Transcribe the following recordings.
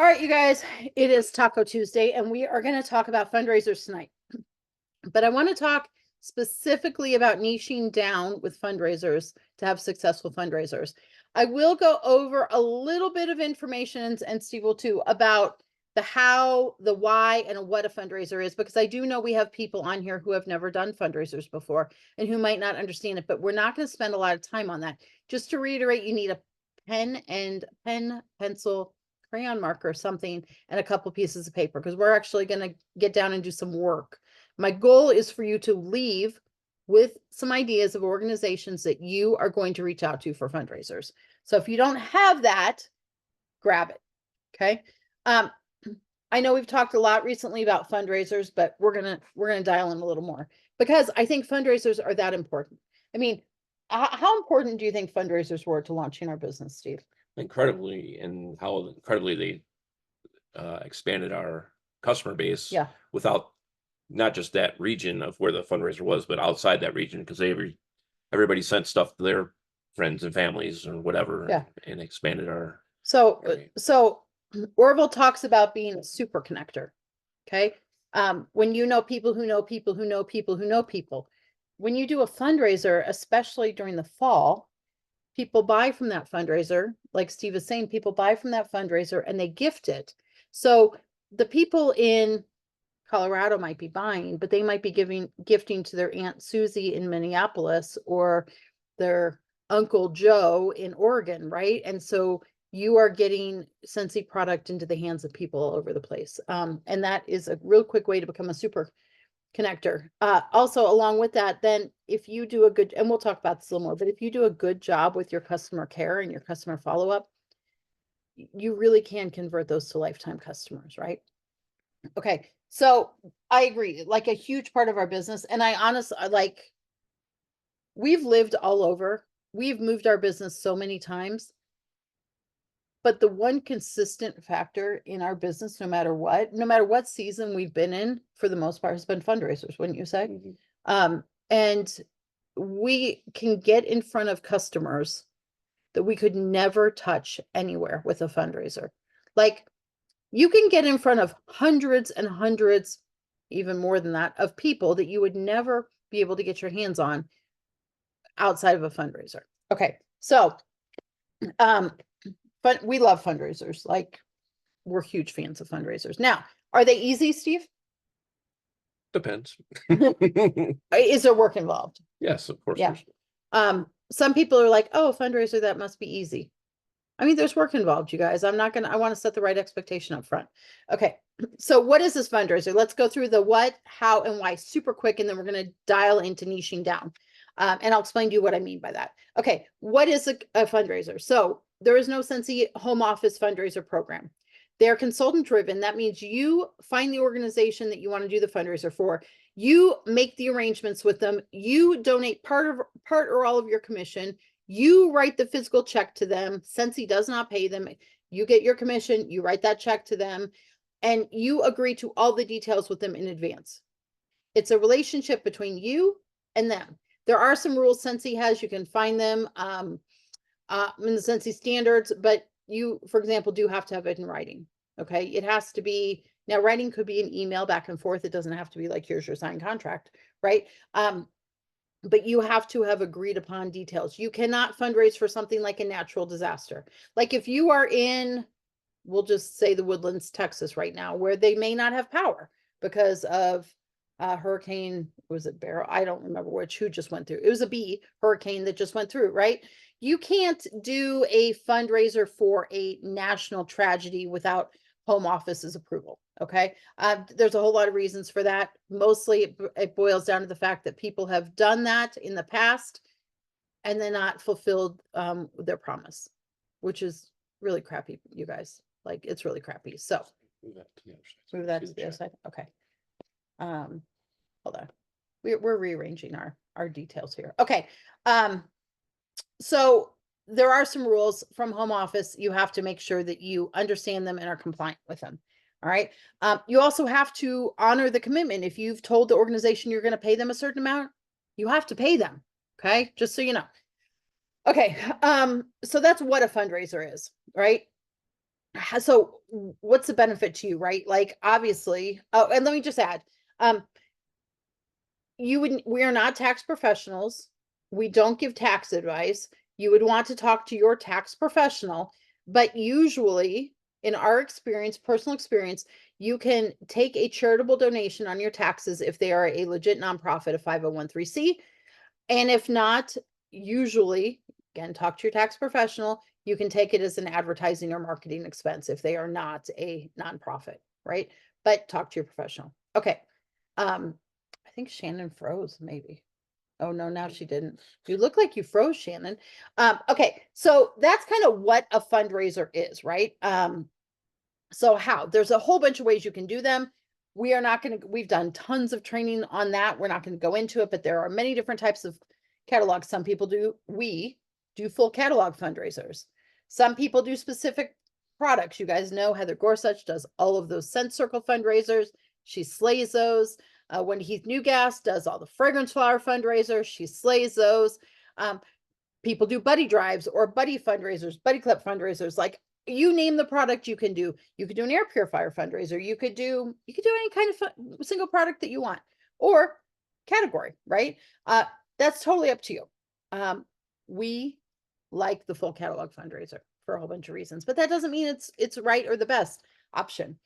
All right, you guys, it is Taco Tuesday, and we are going to talk about fundraisers tonight. But I want to talk specifically about niching down with fundraisers to have successful fundraisers. I will go over a little bit of information, and Steve will too, about the how, the why, and what a fundraiser is, because I do know we have people on here who have never done fundraisers before and who might not understand it, but we're not going to spend a lot of time on that. Just to reiterate, you need a pen, pencil, crayon marker, something, and a couple pieces of paper, because we're actually going to get down and do some work. My goal is for you to leave with some ideas of organizations that you are going to reach out to for fundraisers. So if you don't have that, grab it. Okay. I know we've talked a lot recently about fundraisers, but we're gonna dial in a little more, because I think fundraisers are that important. I mean, how important do you think fundraisers were to launching our business, Steve? Incredibly, and how incredibly they expanded our customer base. Yeah. Without not just that region of where the fundraiser was, but outside that region, because everybody sent stuff to their friends and families or whatever. Yeah. And expanded our So area. Orville talks about being a super connector. Okay. When you know people who know people who know people who know people, when you do a fundraiser, especially during the fall, people buy from that fundraiser. Like Steve is saying, people buy from that fundraiser and they gift it. So the people in Colorado might be buying, but they might be gifting to their Aunt Susie in Minneapolis or their Uncle Joe in Oregon, right? And so you are getting Scentsy product into the hands of people all over the place. And that is a real quick way to become a super connector. Also, along with that, then if you do a good, and we'll talk about this a little more, but if you do a good job with your customer care and your customer follow-up, you really can convert those to lifetime customers, right? Okay. So I agree, like a huge part of our business. And I honestly, we've lived all over. We've moved our business so many times. But the one consistent factor in our business, no matter what season we've been in, for the most part, has been fundraisers, wouldn't you say? And we can get in front of customers that we could never touch anywhere with a fundraiser. Like, you can get in front of hundreds and hundreds, even more than that, of people that you would never be able to get your hands on outside of a fundraiser. Okay. So, but we love fundraisers. Like, we're huge fans of fundraisers. Now, are they easy, Steve? Depends. Is there work involved? Yes, of course. Yeah. Some people are like, oh, fundraiser, that must be easy. I mean, there's work involved, you guys. I want to set the right expectation up front. Okay. So what is this fundraiser? Let's go through the what, how, and why super quick, and then we're going to dial into niching down. And I'll explain to you what I mean by that. Okay. What is a fundraiser? So there is no Scentsy home office fundraiser program. They're consultant driven. That means you find the organization that you want to do the fundraiser for. You make the arrangements with them. You donate part or all of your commission. You write the physical check to them. Scentsy does not pay them. You get your commission. You write that check to them, and you agree to all the details with them in advance. It's a relationship between you and them. There are some rules Scentsy has. You can find them in the Scentsy standards, but you, for example, do have to have it in writing. Okay. It has to be, now writing could be an email back and forth. It doesn't have to be like, here's your signed contract, right? But you have to have agreed upon details. You cannot fundraise for something like a natural disaster. Like if you are in, we'll just say the Woodlands, Texas right now, where they may not have power because of hurricane, was it Beryl? I don't remember who just went through. It was a B hurricane that just went through, right? You can't do a fundraiser for a national tragedy without home office's approval. Okay. There's a whole lot of reasons for that. Mostly it boils down to the fact that people have done that in the past and then not fulfilled their promise, which is really crappy, you guys. Like, it's really crappy. So Move that to the other side. move that to the other side. Okay. Hold on. We're rearranging our details here. Okay. So there are some rules from home office. You have to make sure that you understand them and are compliant with them. All right. You also have to honor the commitment. If you've told the organization you're going to pay them a certain amount, you have to pay them. Okay. Just so you know. Okay. So that's what a fundraiser is, right? so what's the benefit to you, right? Like, obviously, oh, and let me just add, we are not tax professionals. We don't give tax advice. You would want to talk to your tax professional, but usually in our experience, personal experience, you can take a charitable donation on your taxes if they are a legit nonprofit, a 501(c). And if not, usually, again, talk to your tax professional. You can take it as an advertising or marketing expense if they are not a nonprofit, right? But talk to your professional. Okay. I think Shannon froze, maybe. Oh no, now she didn't. You look like you froze, Shannon. Okay, so that's kind of what a fundraiser is, right? So how? There's a whole bunch of ways you can do them. We are not going to, we've done tons of training on that. We're not going to go into it, but there are many different types of catalogs. Some people do, we do full catalog fundraisers. Some people do specific products. You guys know Heather Gorsuch does all of those scent circle fundraisers. She slays those. Wendy Heath Newgas does all the fragrance flower fundraisers. She slays those. People do buddy drives or buddy fundraisers, buddy club fundraisers. Like, you name the product, you can do. You could do an air purifier fundraiser. You could do any kind of single product that you want, or category, right? That's totally up to you. We like the full catalog fundraiser for a whole bunch of reasons, but that doesn't mean it's right or the best option.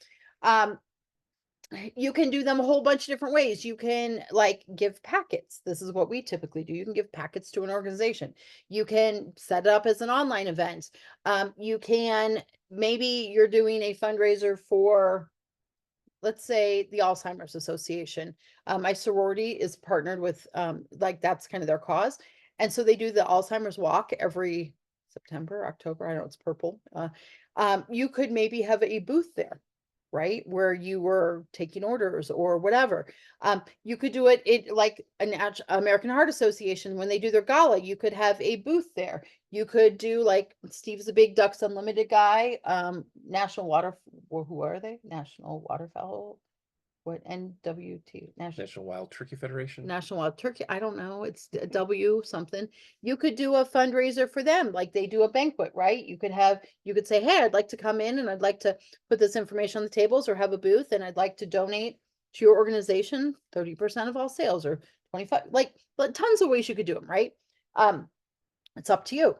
You can do them a whole bunch of different ways. You can like give packets. This is what we typically do. You can give packets to an organization. You can set it up as an online event. You can, maybe you're doing a fundraiser for, let's say, the Alzheimer's Association. My sorority is partnered with, like, that's kind of their cause. And so they do the Alzheimer's walk every September, October. I know it's purple. You could maybe have a booth there, right? Where you were taking orders or whatever. You could do it like an American Heart Association, when they do their gala, you could have a booth there. You could do, like, Steve's a big Ducks Unlimited guy. National Water, who are they? National Waterfowl, what, NWT, National Wild Turkey Federation. National Wild Turkey. I don't know. It's W something. You could do a fundraiser for them, like they do a banquet, right? You could say, hey, I'd like to come in and I'd like to put this information on the tables or have a booth, and I'd like to donate to your organization 30% of all sales, or 25, like, but tons of ways you could do them, right? It's up to you.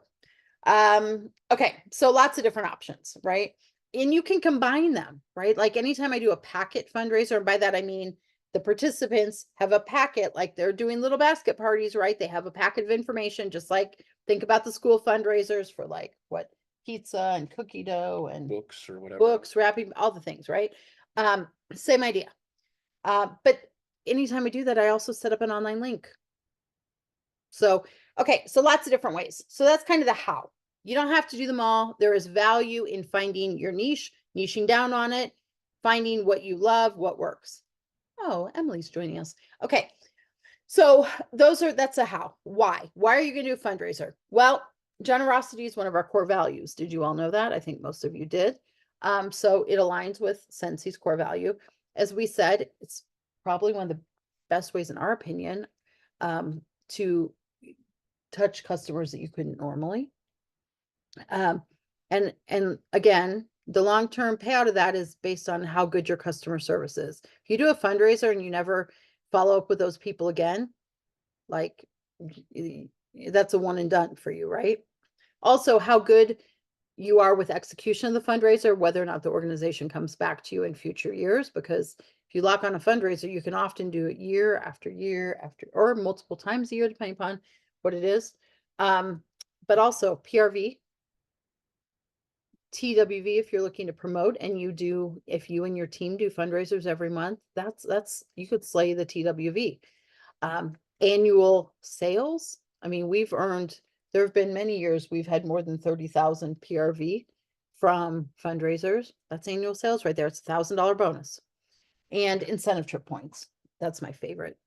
Okay, so lots of different options, right? And you can combine them, right? Like, anytime I do a packet fundraiser, and by that I mean the participants have a packet, like they're doing little basket parties, right? They have a packet of information, just like, think about the school fundraisers for, like, what, pizza and cookie dough and Books or whatever. books, wrapping, all the things, right? Same idea. But anytime I do that, I also set up an online link. So, okay, so lots of different ways. So that's kind of the how. You don't have to do them all. There is value in finding your niche, niching down on it, finding what you love, what works. Oh, Emily's joining us. Okay. So that's a how. Why? Why are you going to do a fundraiser? Well, generosity is one of our core values. Did you all know that? I think most of you did. So it aligns with Sensi's core value. As we said, it's probably one of the best ways, in our opinion, to touch customers that you couldn't normally. And again, the long-term payout of that is based on how good your customer service is. If you do a fundraiser and you never follow up with those people again, like, that's a one and done for you, right? Also, how good you are with execution of the fundraiser, whether or not the organization comes back to you in future years, because if you lock on a fundraiser, you can often do it year after year after, or multiple times a year, depending upon what it is. But also PRV, TWV, if you're looking to promote, and if you and your team do fundraisers every month, that's you could slay the TWV. Annual sales. I mean, there have been many years we've had more than 30,000 PRV from fundraisers. That's annual sales right there. It's $1,000 bonus. And incentive trip points. That's my favorite.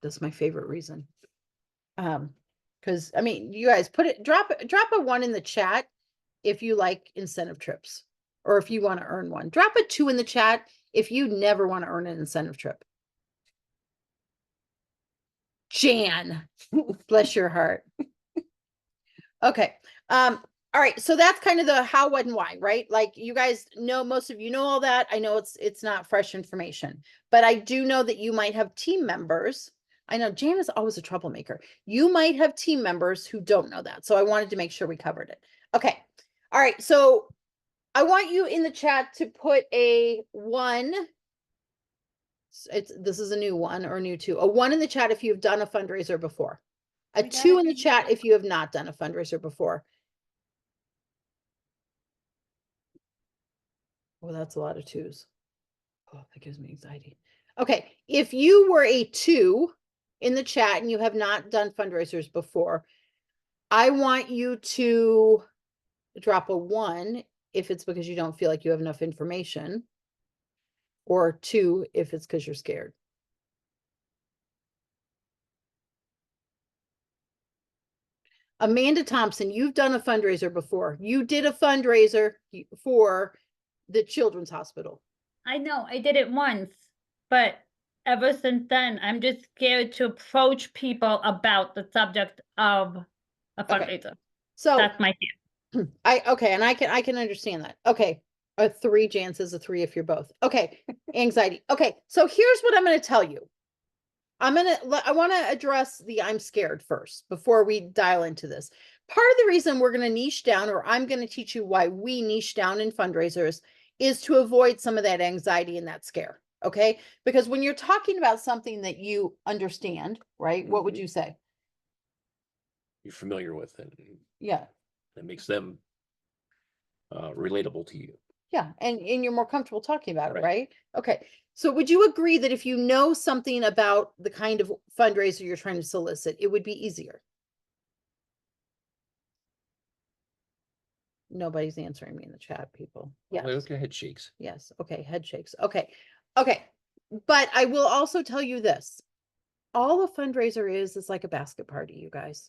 That's my favorite reason. Because, I mean, you guys drop a 1 in the chat if you like incentive trips, or if you want to earn one. Drop a 2 in the chat if you never want to earn an incentive trip. Jan, bless your heart. Okay. All right, so that's kind of the how, what, and why, right? Like you guys know, most of you know all that. I know it's not fresh information, but I do know that you might have team members. I know Jan is always a troublemaker. You might have team members who don't know that. So I wanted to make sure we covered it. Okay. All right. So I want you in the chat to put a 1. This is a new 1 or new 2. A 1 in the chat if you've done a fundraiser before. A 2 in the chat if you have not done a fundraiser before. Well, that's a lot of 2s. Oh, that gives me anxiety. Okay, if you were a 2 in the chat and you have not done fundraisers before, I want you to drop a 1 if it's because you don't feel like you have enough information, or 2 if it's because you're scared. Amanda Thompson, you've done a fundraiser before. You did a fundraiser for the Children's Hospital. I know, I did it once, but ever since then, I'm just scared to approach people about the subject of a fundraiser. Okay. So that's my fear. And I can understand that. Okay. A 3, Jan says a 3 if you're both. Okay. Anxiety. Okay. So here's what I'm going to tell you. I want to address the I'm scared first before we dial into this. Part of the reason we're going to niche down, or I'm going to teach you why we niche down in fundraisers, is to avoid some of that anxiety and that scare. Okay. Because when you're talking about something that you understand, right? What would you say? You're familiar with it. Yeah. That makes them relatable to you. Yeah. And you're more comfortable talking about it, right? Okay. So would you agree that if you know something about the kind of fundraiser you're trying to solicit, it would be easier? Nobody's answering me in the chat, people. Yeah. Yes. Look at head shakes. Yes. Okay. Head shakes. Okay. Okay. But I will also tell you this. All a fundraiser is like a basket party, you guys.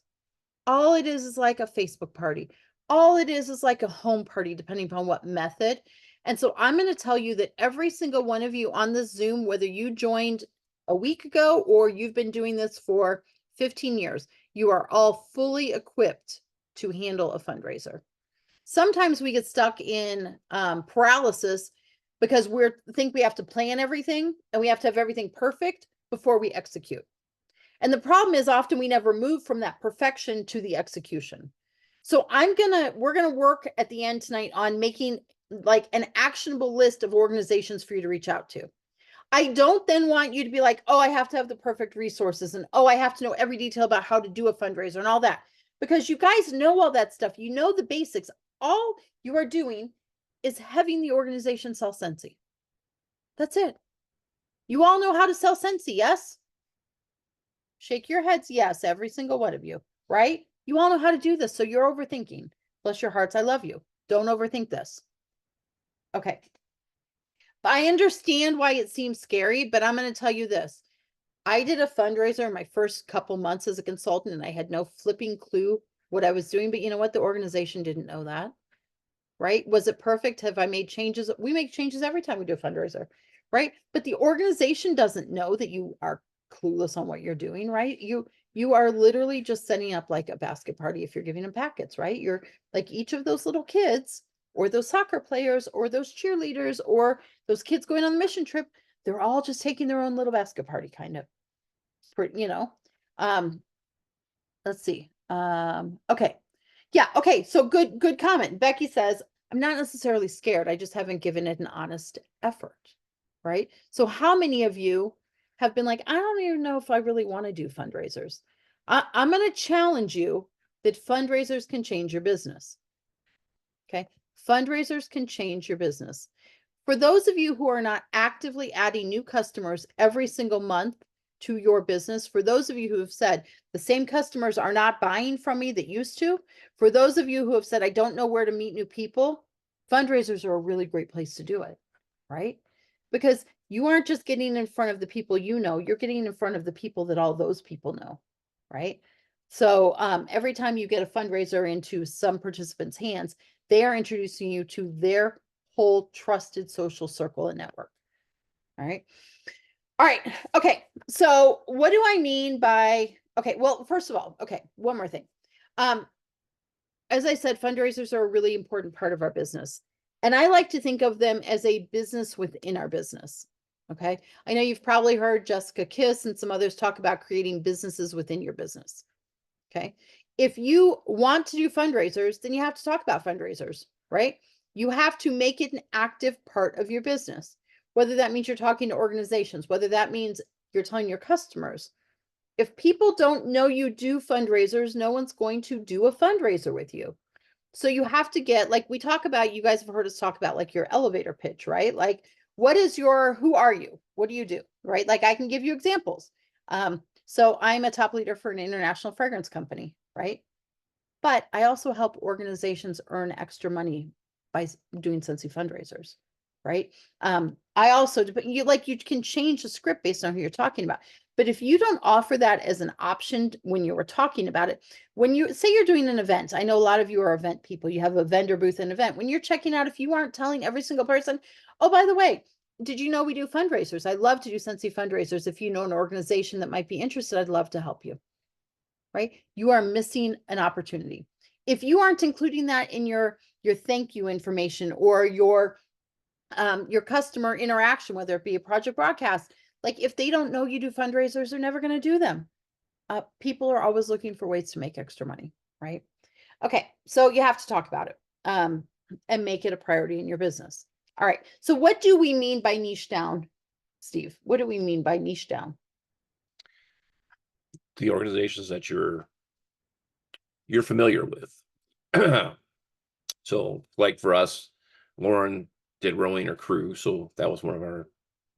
All it is like a Facebook party. All it is like a home party, depending upon what method. And so I'm going to tell you that every single one of you on this Zoom, whether you joined a week ago or you've been doing this for 15 years, you are all fully equipped to handle a fundraiser. Sometimes we get stuck in paralysis because we think we have to plan everything and we have to have everything perfect before we execute. And the problem is often we never move from that perfection to the execution. So we're going to work at the end tonight on making like an actionable list of organizations for you to reach out to. I don't then want you to be like, oh, I have to have the perfect resources and oh, I have to know every detail about how to do a fundraiser and all that, because you guys know all that stuff. You know the basics. All you are doing is having the organization sell Scentsy. That's it. You all know how to sell Scentsy, yes? Shake your heads, yes, every single one of you, right? You all know how to do this, so you're overthinking. Bless your hearts, I love you. Don't overthink this. Okay. I understand why it seems scary, but I'm going to tell you this. I did a fundraiser in my first couple months as a consultant, and I had no flipping clue what I was doing. But you know what? The organization didn't know that, right? Was it perfect? Have I made changes? We make changes every time we do a fundraiser, right? But the organization doesn't know that you are clueless on what you're doing, right? You are literally just setting up like a basket party if you're giving them packets, right? You're like each of those little kids or those soccer players or those cheerleaders or those kids going on the mission trip. They're all just taking their own little basket party kind of, you know. Let's see. Okay. Yeah, okay. So good comment. Becky says, I'm not necessarily scared. I just haven't given it an honest effort. Right? So how many of you have been like, I don't even know if I really want to do fundraisers? I'm going to challenge you that fundraisers can change your business. Okay. Fundraisers can change your business. For those of you who are not actively adding new customers every single month to your business, for those of you who have said the same customers are not buying from me that used to, for those of you who have said, I don't know where to meet new people, fundraisers are a really great place to do it, right? Because you aren't just getting in front of the people you know, you're getting in front of the people that all those people know, right? So every time you get a fundraiser into some participant's hands, they are introducing you to their whole trusted social circle and network. All right. All right. Okay. So what do I mean by, okay, well, first of all, okay, one more thing. as I said, fundraisers are a really important part of our business. And I like to think of them as a business within our business. Okay. I know you've probably heard Jessica Kiss and some others talk about creating businesses within your business. Okay. If you want to do fundraisers, then you have to talk about fundraisers, right? You have to make it an active part of your business, whether that means you're talking to organizations, whether that means you're telling your customers. If people don't know you do fundraisers, no one's going to do a fundraiser with you. So you have to get, like we talk about, you guys have heard us talk about like your elevator pitch, right? Like, what is your, who are you? What do you do? Right? Like I can give you examples. So I'm a top leader for an international fragrance company, right? But I also help organizations earn extra money by doing Scentsy fundraisers, right? I also, you can change the script based on who you're talking about. But if you don't offer that as an option when you were talking about it, when you say you're doing an event, I know a lot of you are event people, you have a vendor booth and event. When you're checking out, if you aren't telling every single person, oh, by the way, did you know we do fundraisers? I love to do Scentsy fundraisers. If you know an organization that might be interested, I'd love to help you, right? You are missing an opportunity. If you aren't including that in your thank you information or your customer interaction, whether it be a project broadcast, like if they don't know you do fundraisers, they're never going to do them. People are always looking for ways to make extra money, right? Okay, so you have to talk about it and make it a priority in your business. All right, so what do we mean by niche down, Steve? What do we mean by niche down? The organizations that you're familiar with. So like for us, Lauren did rowing or crew, so that was one of our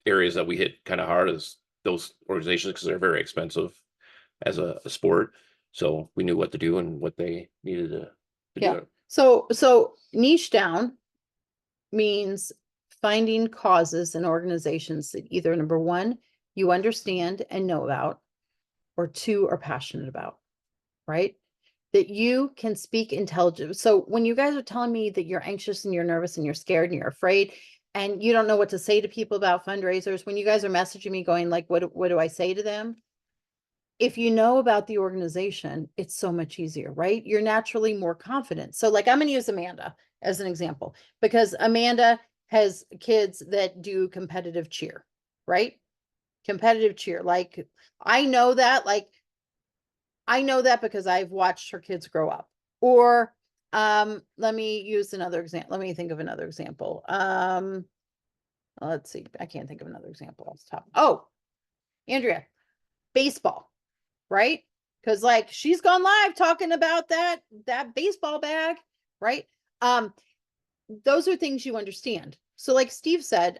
areas that we hit kind of hard, is those organizations, because they're very expensive as a sport. So we knew what to do and what they needed to Yeah. do. So niche down means finding causes and organizations that either, number one, you understand and know about, or two, are passionate about, right? That you can speak intelligent. So when you guys are telling me that you're anxious and you're nervous and you're scared and you're afraid and you don't know what to say to people about fundraisers, when you guys are messaging me going like, what do I say to them? If you know about the organization, it's so much easier, right? You're naturally more confident. So like I'm going to use Amanda as an example, because Amanda has kids that do competitive cheer, right? Competitive cheer. Like I know that, because I've watched her kids grow up. Or let me use another example. Let me think of another example. Let's see. I can't think of another example off the top. Oh, Andrea, baseball, right? Because like she's gone live talking about that baseball bag, right? Those are things you understand. So like Steve said,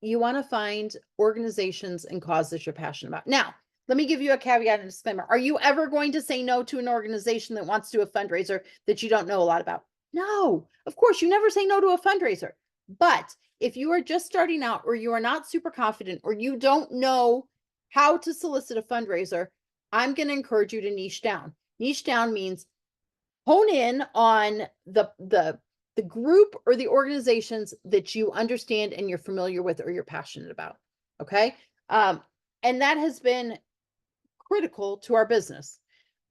you want to find organizations and causes you're passionate about. Now, let me give you a caveat and disclaimer. Are you ever going to say no to an organization that wants to do a fundraiser that you don't know a lot about? No, of course, you never say no to a fundraiser. But if you are just starting out, or you are not super confident, or you don't know how to solicit a fundraiser, I'm going to encourage you to niche down. Niche down means hone in on the group or the organizations that you understand and you're familiar with or you're passionate about. Okay. And that has been critical to our business.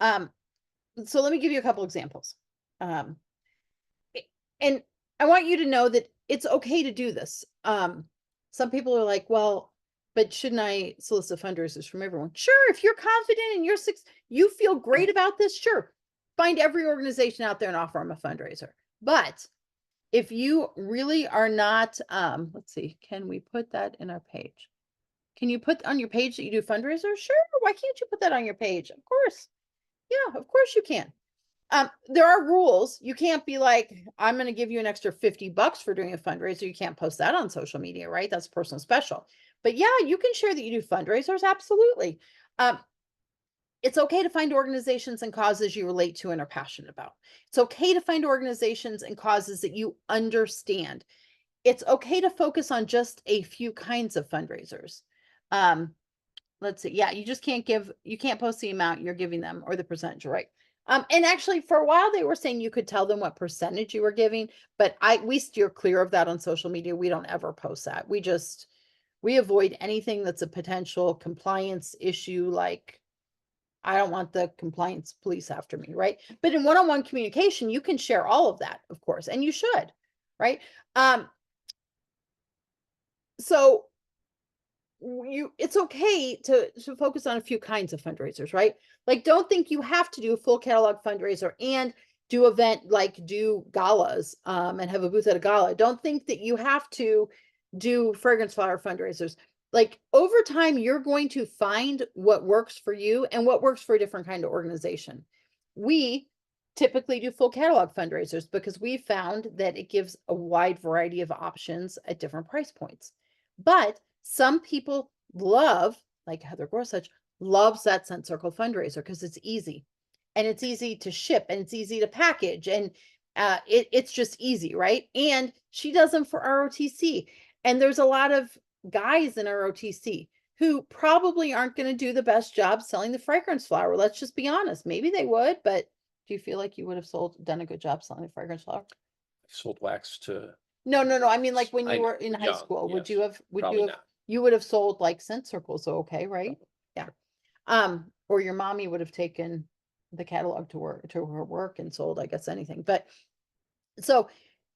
So let me give you a couple examples. And I want you to know that it's okay to do this. Some people are like, well, but shouldn't I solicit fundraisers from everyone? Sure. If you're confident and you feel great about this, sure. Find every organization out there and offer them a fundraiser. But if you really are not, let's see, can we put that in our page? Can you put on your page that you do fundraisers? Sure. Why can't you put that on your page? Of course. Yeah, of course you can. There are rules. You can't be like, I'm going to give you an extra $50 for doing a fundraiser. You can't post that on social media, right? That's personal special. But yeah, you can share that you do fundraisers. Absolutely. It's okay to find organizations and causes you relate to and are passionate about. It's okay to find organizations and causes that you understand. It's okay to focus on just a few kinds of fundraisers. Let's see. Yeah, you can't post the amount you're giving them or the percentage, right? And actually for a while they were saying you could tell them what percentage you were giving, but we steer clear of that on social media. We don't ever post that. We avoid anything that's a potential compliance issue, like I don't want the compliance police after me, right? But in one-on-one communication, you can share all of that, of course, and you should, right? So it's okay to focus on a few kinds of fundraisers, right? Like, don't think you have to do a full catalog fundraiser and do do galas and have a booth at a gala. Don't think that you have to do fragrance flower fundraisers. Like, over time, you're going to find what works for you and what works for a different kind of organization. We typically do full catalog fundraisers because we found that it gives a wide variety of options at different price points. But some people love, like Heather Gorsuch, loves that Scent Circle fundraiser because it's easy, and it's easy to ship, and it's easy to package, and it's just easy, right? And she does them for ROTC. And there's a lot of guys in ROTC who probably aren't going to do the best job selling the fragrance flower. Let's just be honest. Maybe they would, but do you feel like you would have done a good job selling the fragrance flower? Sold wax to, No. I mean, like when I you know, were in high young, school, would you yes, have, probably not. you would have sold like Scent Circles, okay, right? Yeah. Or your mommy would have taken the catalog to her work and sold, I guess, anything. But so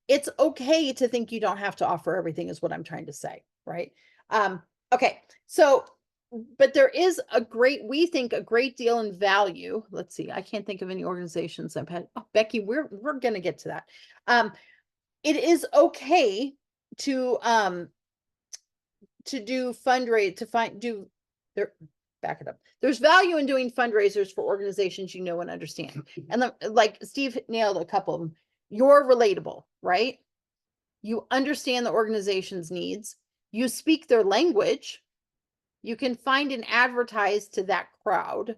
it's okay to think you don't have to offer everything, is what I'm trying to say, right? Okay, so, but there is we think a great deal in value. Let's see, I can't think of any organizations I've had. Oh, Becky, we're gonna get to that. It is okay to do back it up. There's value in doing fundraisers for organizations you know and understand. And like Steve nailed a couple of them. You're relatable, right? You understand the organization's needs. You speak their language. You can find and advertise to that crowd,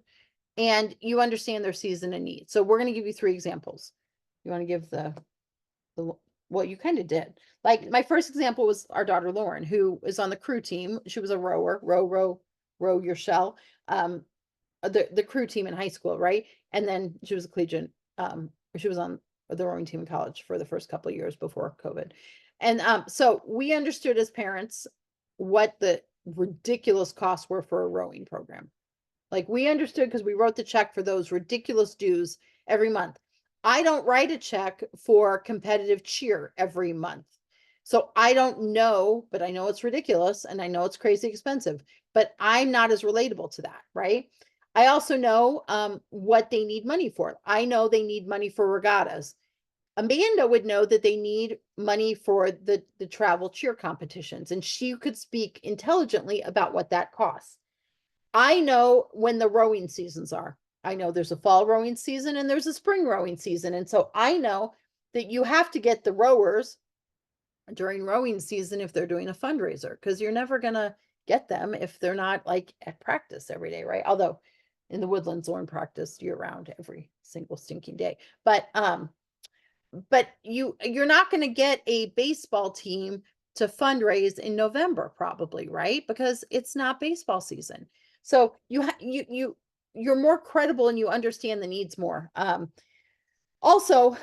and you understand their season and needs. So we're going to give you 3 examples. You want to give well, you kind of did. Like, my first example was our daughter Lauren, who is on the crew team. She was a rower, row your shell. The crew team in high school, right? And then she was a collegiate. She was on the rowing team in college for the first couple of years before COVID. And so we understood as parents what the ridiculous costs were for a rowing program. Like, we understood because we wrote the check for those ridiculous dues every month. I don't write a check for competitive cheer every month. So I don't know, but I know it's ridiculous and I know it's crazy expensive, but I'm not as relatable to that, right? I also know what they need money for. I know they need money for regattas. Amanda would know that they need money for the travel cheer competitions, and she could speak intelligently about what that costs. I know when the rowing seasons are. I know there's a fall rowing season and there's a spring rowing season. And so I know that you have to get the rowers during rowing season if they're doing a fundraiser, because you're never going to get them if they're not like at practice every day, right? Although in the Woodlands, Lauren practiced year round every single stinking day. But you're not going to get a baseball team to fundraise in November, probably, right? Because it's not baseball season. So you're more credible and you understand the needs more. Also,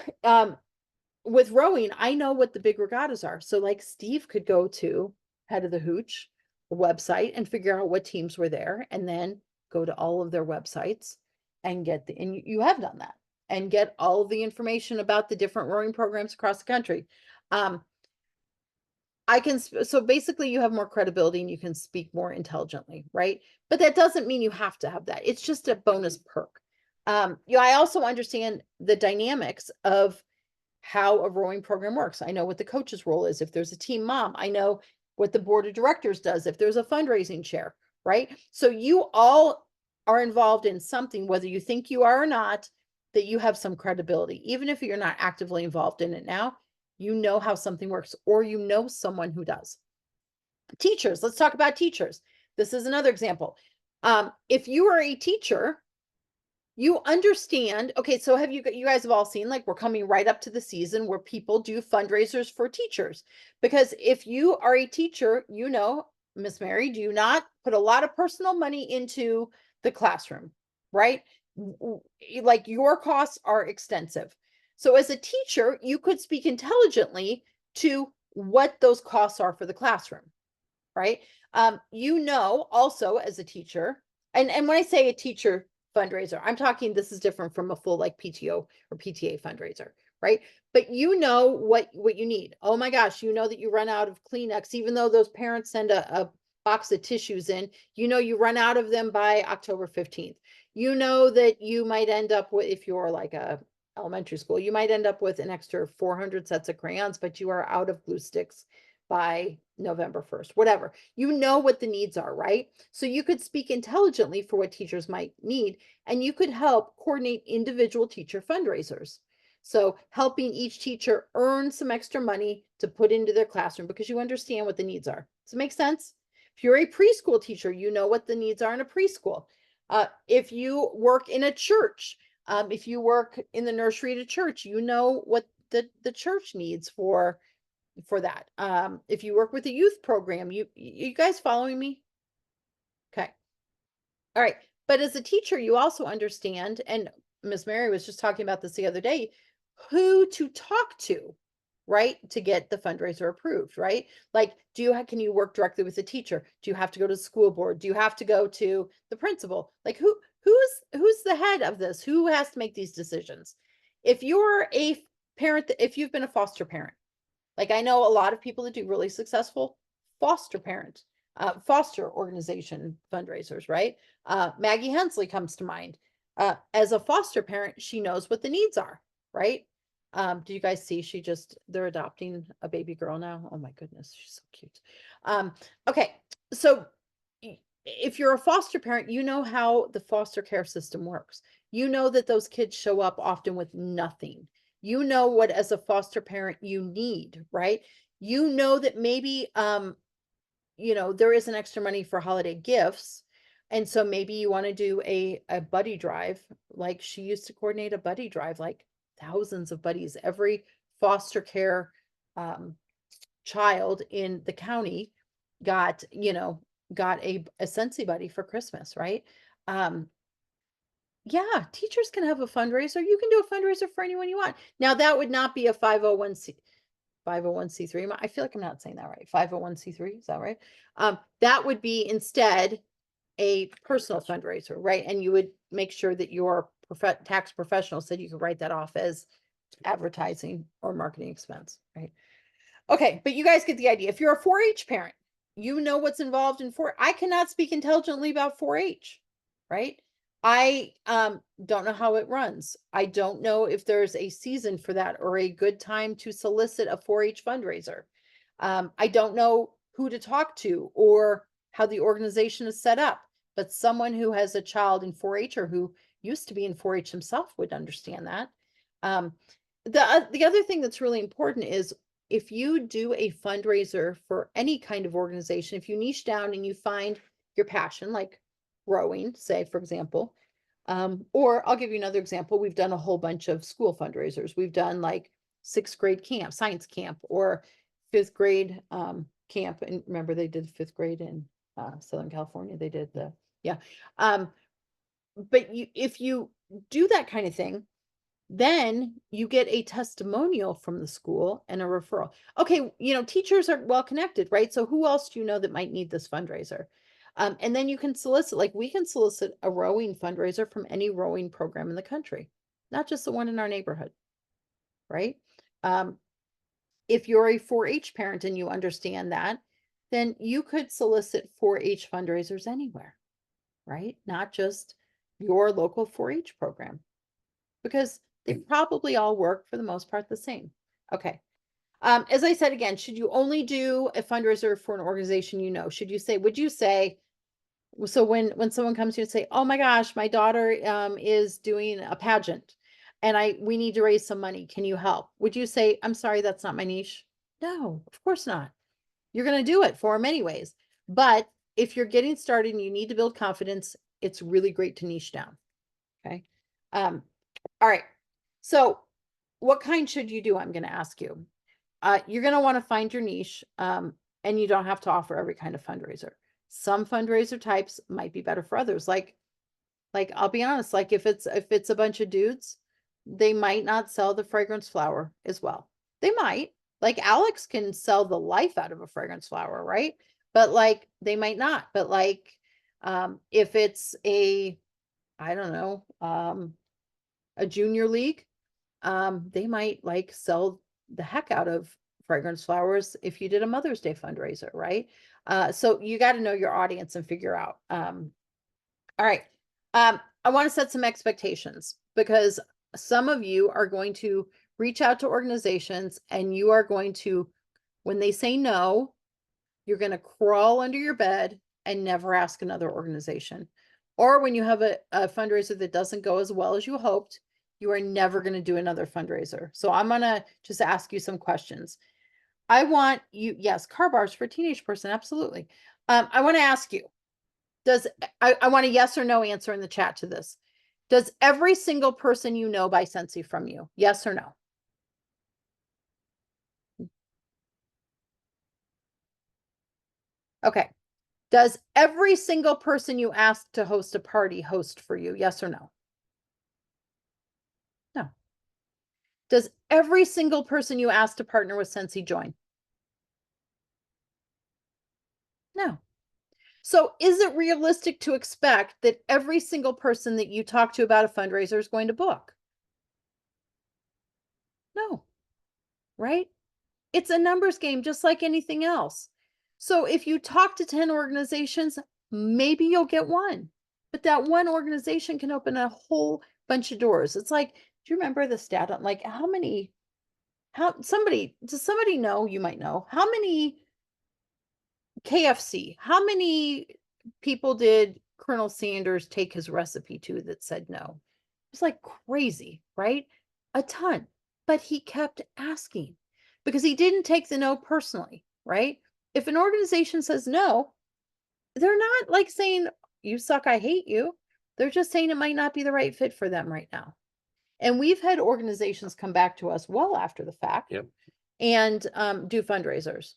with rowing, I know what the big regattas are. So like Steve could go to Head of the Hooch website and figure out what teams were there, and then go to all of their websites and and you have done that, and get all of the information about the different rowing programs across the country. So basically you have more credibility and you can speak more intelligently, right? But that doesn't mean you have to have that. It's just a bonus perk. I also understand the dynamics of how a rowing program works. I know what the coach's role is. If there's a team mom, I know what the board of directors does. If there's a fundraising chair, right? So you all are involved in something, whether you think you are or not, that you have some credibility. Even if you're not actively involved in it now, you know how something works, or you know someone who does. Teachers, let's talk about teachers. This is another example. If you are a teacher, you understand. Okay, so you guys have all seen, like, we're coming right up to the season where people do fundraisers for teachers. Because if you are a teacher, you know, Miss Mary, do you not put a lot of personal money into the classroom, right? Like, your costs are extensive. So as a teacher, you could speak intelligently to what those costs are for the classroom, right? Also as a teacher, and when I say a teacher, fundraiser. I'm talking, this is different from a full like PTO or PTA fundraiser, right? But you know what you need. Oh my gosh, you know that you run out of Kleenex, even though those parents send a box of tissues in, you know, you run out of them by October 15th. You know that you might end up with, if you're like a elementary school, you might end up with an extra 400 sets of crayons, but you are out of glue sticks by November 1st, whatever. You know what the needs are, right? So you could speak intelligently for what teachers might need, and you could help coordinate individual teacher fundraisers. So helping each teacher earn some extra money to put into their classroom because you understand what the needs are. Does it make sense? If you're a preschool teacher, you know what the needs are in a preschool. If you work in a church, if you work in the nursery at a church, you know what the church needs for that. If you work with a youth program, you guys following me? Okay. All right. But as a teacher, you also understand, and Miss Mary was just talking about this the other day, who to talk to, right? To get the fundraiser approved, right? Like, can you work directly with the teacher? Do you have to go to the school board? Do you have to go to the principal? Like who's the head of this? Who has to make these decisions? If you're a parent, if you've been a foster parent, like I know a lot of people that do really successful foster parent, foster organization fundraisers, right? Maggie Hensley comes to mind. As a foster parent, she knows what the needs are, right? Do you guys see they're adopting a baby girl now? Oh my goodness, she's so cute. Okay, so if you're a foster parent, you know how the foster care system works. You know that those kids show up often with nothing. You know what, as a foster parent, you need, right? You know that maybe, there isn't extra money for holiday gifts. And so maybe you want to do a buddy drive. Like she used to coordinate a buddy drive, like thousands of buddies. Every foster care child in the county got a Sensi buddy for Christmas, right? Yeah, teachers can have a fundraiser. You can do a fundraiser for anyone you want. Now that would not be a 501c3. I feel like I'm not saying that right. 501c3, is that right? That would be instead a personal fundraiser, right? And you would make sure that your tax professional said you could write that off as advertising or marketing expense, right? Okay, but you guys get the idea. If you're a 4-H parent, you know what's involved in 4. I cannot speak intelligently about 4-H, right? I don't know how it runs. I don't know if there's a season for that or a good time to solicit a 4-H fundraiser. I don't know who to talk to or how the organization is set up, but someone who has a child in 4-H or who used to be in 4-H himself would understand that. The other thing that's really important is if you do a fundraiser for any kind of organization, if you niche down and you find your passion, like rowing, say, for example, or I'll give you another example. We've done a whole bunch of school fundraisers. We've done like 6th grade camp, science camp, or 5th grade camp. And remember, they did 5th grade in Southern California. They did but if you do that kind of thing, then you get a testimonial from the school and a referral. Okay, teachers are well connected, right? So who else do you know that might need this fundraiser? And then you can solicit, like we can solicit a rowing fundraiser from any rowing program in the country, not just the one in our neighborhood, right? If you're a 4-H parent and you understand that, then you could solicit 4-H fundraisers anywhere, right? Not just your local 4-H program, because they probably all work for the most part the same. Okay. As I said again, should you only do a fundraiser for an organization would you say, so when someone comes to you and say, oh my gosh, my daughter is doing a pageant and we need to raise some money. Can you help? Would you say, I'm sorry, that's not my niche? No, of course not. You're going to do it for them anyways. But if you're getting started and you need to build confidence, it's really great to niche down. Okay. All right. So what kind should you do? I'm going to ask you. You're going to want to find your niche, and you don't have to offer every kind of fundraiser. Some fundraiser types might be better for others. Like I'll be honest, like if it's a bunch of dudes, they might not sell the fragrance flower as well. They might. Like Alex can sell the life out of a fragrance flower, right? But like they might not. But like if it's a I don't know, a junior league, they might like sell the heck out of fragrance flowers if you did a Mother's Day fundraiser, right? So you got to know your audience and figure out. All right. I want to set some expectations because some of you are going to reach out to organizations and you are going to, when they say no, you're going to crawl under your bed and never ask another organization. Or when you have a fundraiser that doesn't go as well as you hoped, you are never going to do another fundraiser. So I'm going to just ask you some questions. I want you, yes, car bars for a teenage person, absolutely. I want to ask you, I want a yes or no answer in the chat to this. Does every single person you know buy Scentsy from you? Yes or no? Okay. Does every single person you ask to host a party host for you? Yes or no? No. Does every single person you ask to partner with Scentsy join? No. So is it realistic to expect that every single person that you talk to about a fundraiser is going to book? No. Right? It's a numbers game, just like anything else. So if you talk to 10 organizations, maybe you'll get one, but that one organization can open a whole bunch of doors. It's like, do you remember the stat on like does somebody know, you might know, how many KFC, how many people did Colonel Sanders take his recipe to that said no? It's like crazy, right? A ton. But he kept asking because he didn't take the no personally, right? If an organization says no, they're not like saying, you suck, I hate you. They're just saying it might not be the right fit for them right now. And we've had organizations come back to us well after the fact Yep. and do fundraisers.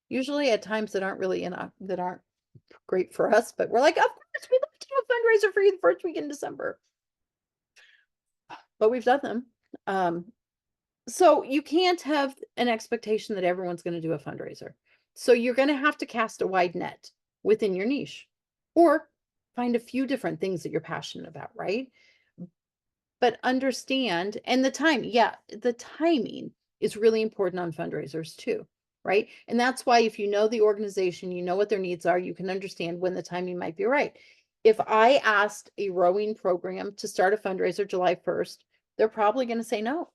Usually at times that aren't really that aren't great for us, but we're like, of course, we'd love to do a fundraiser for you the first week in December. But we've done them. So you can't have an expectation that everyone's going to do a fundraiser. So you're going to have to cast a wide net within your niche or find a few different things that you're passionate about, right? But understand, and the timing is really important on fundraisers too, right? And that's why if you know the organization, you know what their needs are, you can understand when the timing might be right. If I asked a rowing program to start a fundraiser July 1st, they're probably going to say no.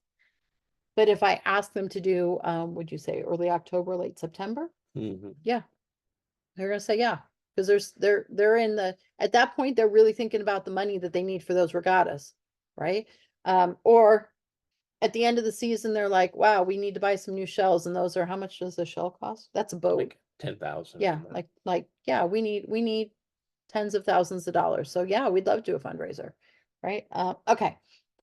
But if I ask them to do, would you say early October, late September? Mhm. Yeah, they're going to say yeah, because they're in the, at that point, they're really thinking about the money that they need for those regattas, right? Or at the end of the season, they're like, wow, we need to buy some new shells. And those are, how much does a shell cost? That's a boat. Like 10,000. Yeah, yeah, we need tens of thousands of dollars. So yeah, we'd love to do a fundraiser, right? Okay.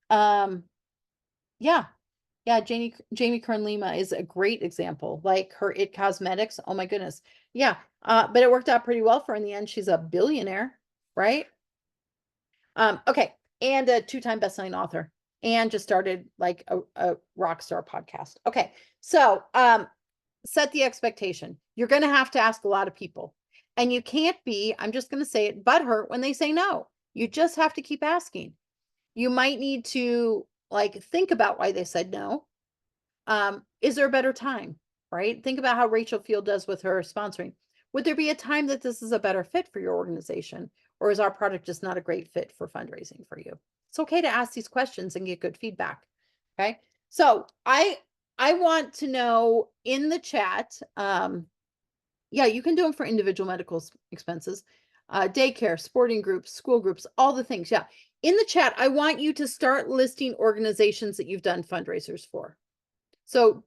Yeah. Yeah, Jamie Kern Lima is a great example. Like her It Cosmetics. Oh my goodness. Yeah. But it worked out pretty well for her in the end. She's a billionaire, right? Okay. And a 2-time bestselling author. And just started like a rock star podcast. Okay. So set the expectation. You're gonna have to ask a lot of people. And you can't be, I'm just gonna say it, butthurt when they say no. You just have to keep asking. You might need to like think about why they said no. Is there a better time? Right? Think about how Rachel Field does with her sponsoring. Would there be a time that this is a better fit for your organization? Or is our product just not a great fit for fundraising for you? It's okay to ask these questions and get good feedback. Okay. So I want to know in the chat, yeah, you can do them for individual medical expenses, daycare, sporting groups, school groups, all the things. Yeah. In the chat, I want you to start listing organizations that you've done fundraisers for. So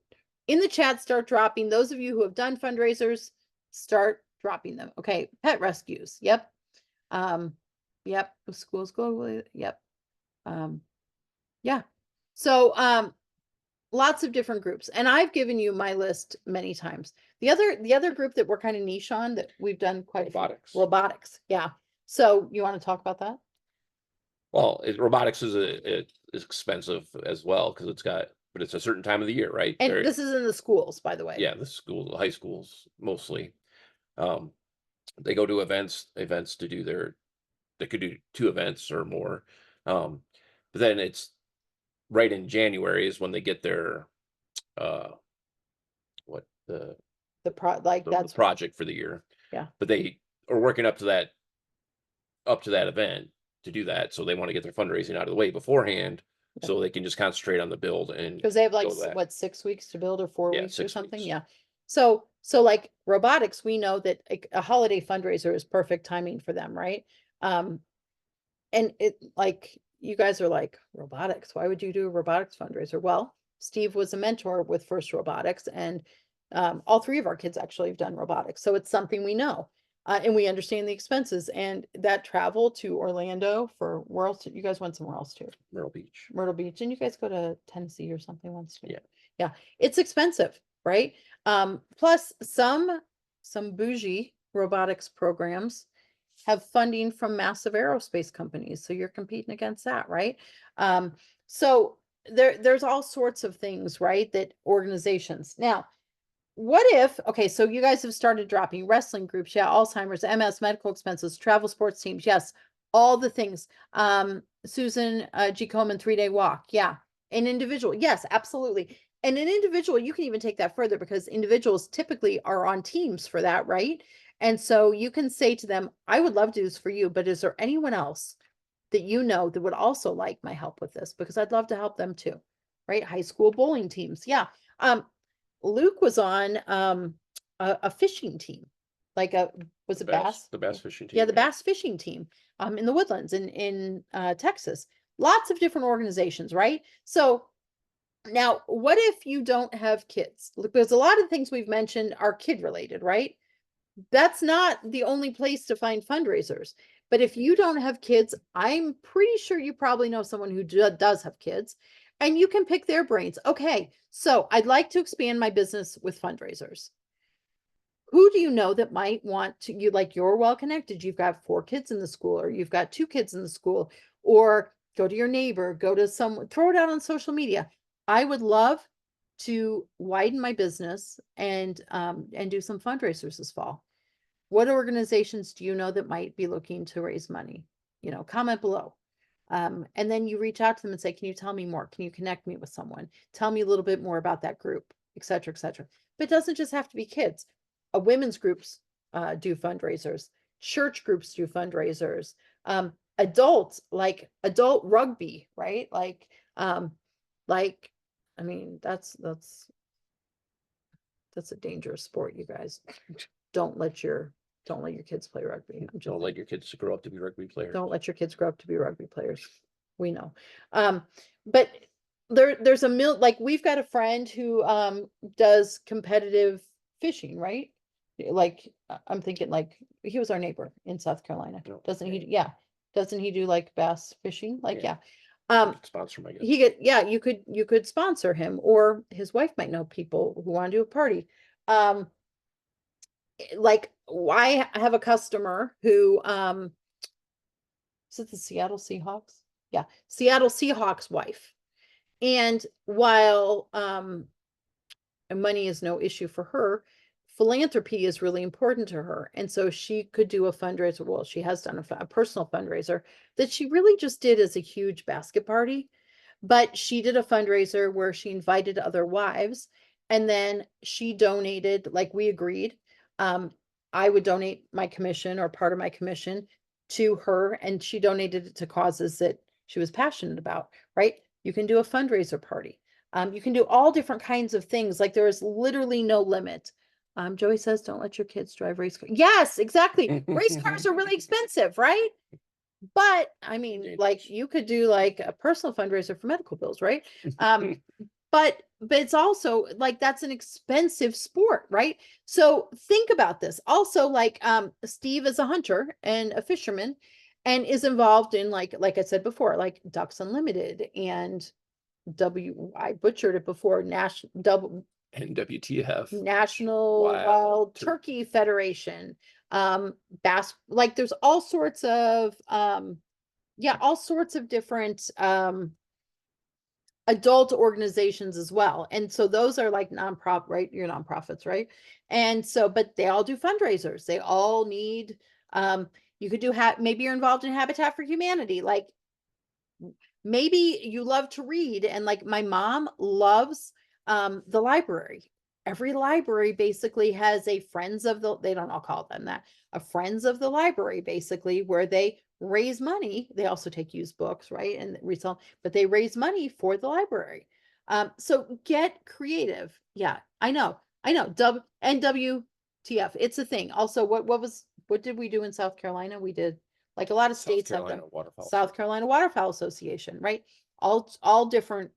in the chat, start dropping. Those of you who have done fundraisers, start dropping them. Okay. Pet rescues. Yep. Yep. Schools globally. Yep. Yeah. So, lots of different groups. And I've given you my list many times. The other group that we're kind of niche on that we've done quite Robotics. robotics. Yeah. So you want to talk about that? Well, robotics is expensive as well because but it's a certain time of the year, right? And this is in the schools, by the way. Yeah, the schools, high schools mostly. They go to events to do their they could do 2 events or more. But then it's right in January is when they get their uh what like the that's, project for the year. yeah. But they are working up to that event to do that. So they want to get their fundraising out of the way beforehand Yeah. so they can just concentrate on the build and Because they have like, go to that. what, 6 weeks to build or 4 Yeah, weeks or 6 something? weeks. Yeah. So like robotics, we know that a holiday fundraiser is perfect timing for them, right? And it, like, you guys are like, robotics, why would you do a robotics fundraiser? Well, Steve was a mentor with First Robotics, and all 3 of our kids actually have done robotics. So it's something we know. And we understand the expenses, and that travel to Orlando for, where else? You guys went somewhere else too? Myrtle Beach. Myrtle Beach, and you guys go to Tennessee or something once too. Yeah. Yeah, it's expensive, right? Plus some bougie robotics programs have funding from massive aerospace companies, so you're competing against that, right? So there's all sorts of things, right, that organizations. Now, what if, okay, so you guys have started dropping wrestling groups, yeah, Alzheimer's, MS, medical expenses, travel sports teams, yes, all the things. Susan G. Komen 3-day walk, yeah. An individual, yes, absolutely. And an individual, you can even take that further, because individuals typically are on teams for that, right? And so you can say to them, I would love to do this for you, but is there anyone else that you know that would also like my help with this? Because I'd love to help them too, right? High school bowling teams, yeah. Luke was on a fishing team, like was it bass? The bass fishing team. Yeah, the bass fishing team in the Woodlands in Texas. Lots of different organizations, right? So now, what if you don't have kids? Because a lot of the things we've mentioned are kid related, right? That's not the only place to find fundraisers. But if you don't have kids, I'm pretty sure you probably know someone who does have kids, and you can pick their brains. Okay, so I'd like to expand my business with fundraisers. Who do you know that might want to, you, like, you're well connected, you've got 4 kids in the school, or you've got 2 kids in the school, or go to your neighbor, go to someone, throw it out on social media. I would love to widen my business and do some fundraisers this fall. What organizations do you know that might be looking to raise money? Comment below. And then you reach out to them and say, can you tell me more? Can you connect me with someone? Tell me a little bit more about that group, et cetera, et cetera. But it doesn't just have to be kids. Women's groups do fundraisers. Church groups do fundraisers. Adults, like adult rugby, right? I mean, that's a dangerous sport, you guys. Don't let your kids play rugby. Don't let your kids grow up to be rugby players. Don't let your kids grow up to be rugby players. We know. But there's like, we've got a friend who does competitive fishing, right? Like, I'm thinking, like, he was our neighbor in South Carolina. Oh, Doesn't okay. he? Yeah. Doesn't he do like bass fishing? Like, Yeah. yeah. Sponsor him, I guess. You could sponsor him, or his wife might know people who want to do a party. Like, I have a customer who is it the Seattle Seahawks? Yeah, Seattle Seahawks wife. And while money is no issue for her, philanthropy is really important to her. And so she could do a fundraiser. Well, she has done a personal fundraiser that she really just did as a huge basket party. But she did a fundraiser where she invited other wives, and then she donated, like we agreed. I would donate my commission or part of my commission to her, and she donated it to causes that she was passionate about, right? You can do a fundraiser party. You can do all different kinds of things. Like, there is literally no limit. Joey says, don't let your kids drive race cars. Yes, exactly. Race cars are really expensive, right? But I mean, like, you could do like a personal fundraiser for medical bills, right? But it's also like, that's an expensive sport, right? So think about this. Also, like, Steve is a hunter and a fisherman, and is involved in, like I said before, like Ducks Unlimited and I butchered it before, National Wild Turkey Federation, bass, like, there's all sorts of all sorts of different adult organizations as well. And so those are like nonprofit, right? Your nonprofits, right? And so, but they all do fundraisers. They all need You could do maybe you're involved in Habitat for Humanity. Like maybe you love to read, and like my mom loves the library. Every library basically has a friends of the, they don't all call them that, a friends of the library, basically, where they raise money. They also take used books, right? And resell, but they raise money for the library. So get creative. Yeah, I know. NWTF. It's a thing. Also, what did we do in South Carolina? We did, like, a lot of South states have Carolina them. Waterfowl. South Carolina Waterfowl Association, right? All different,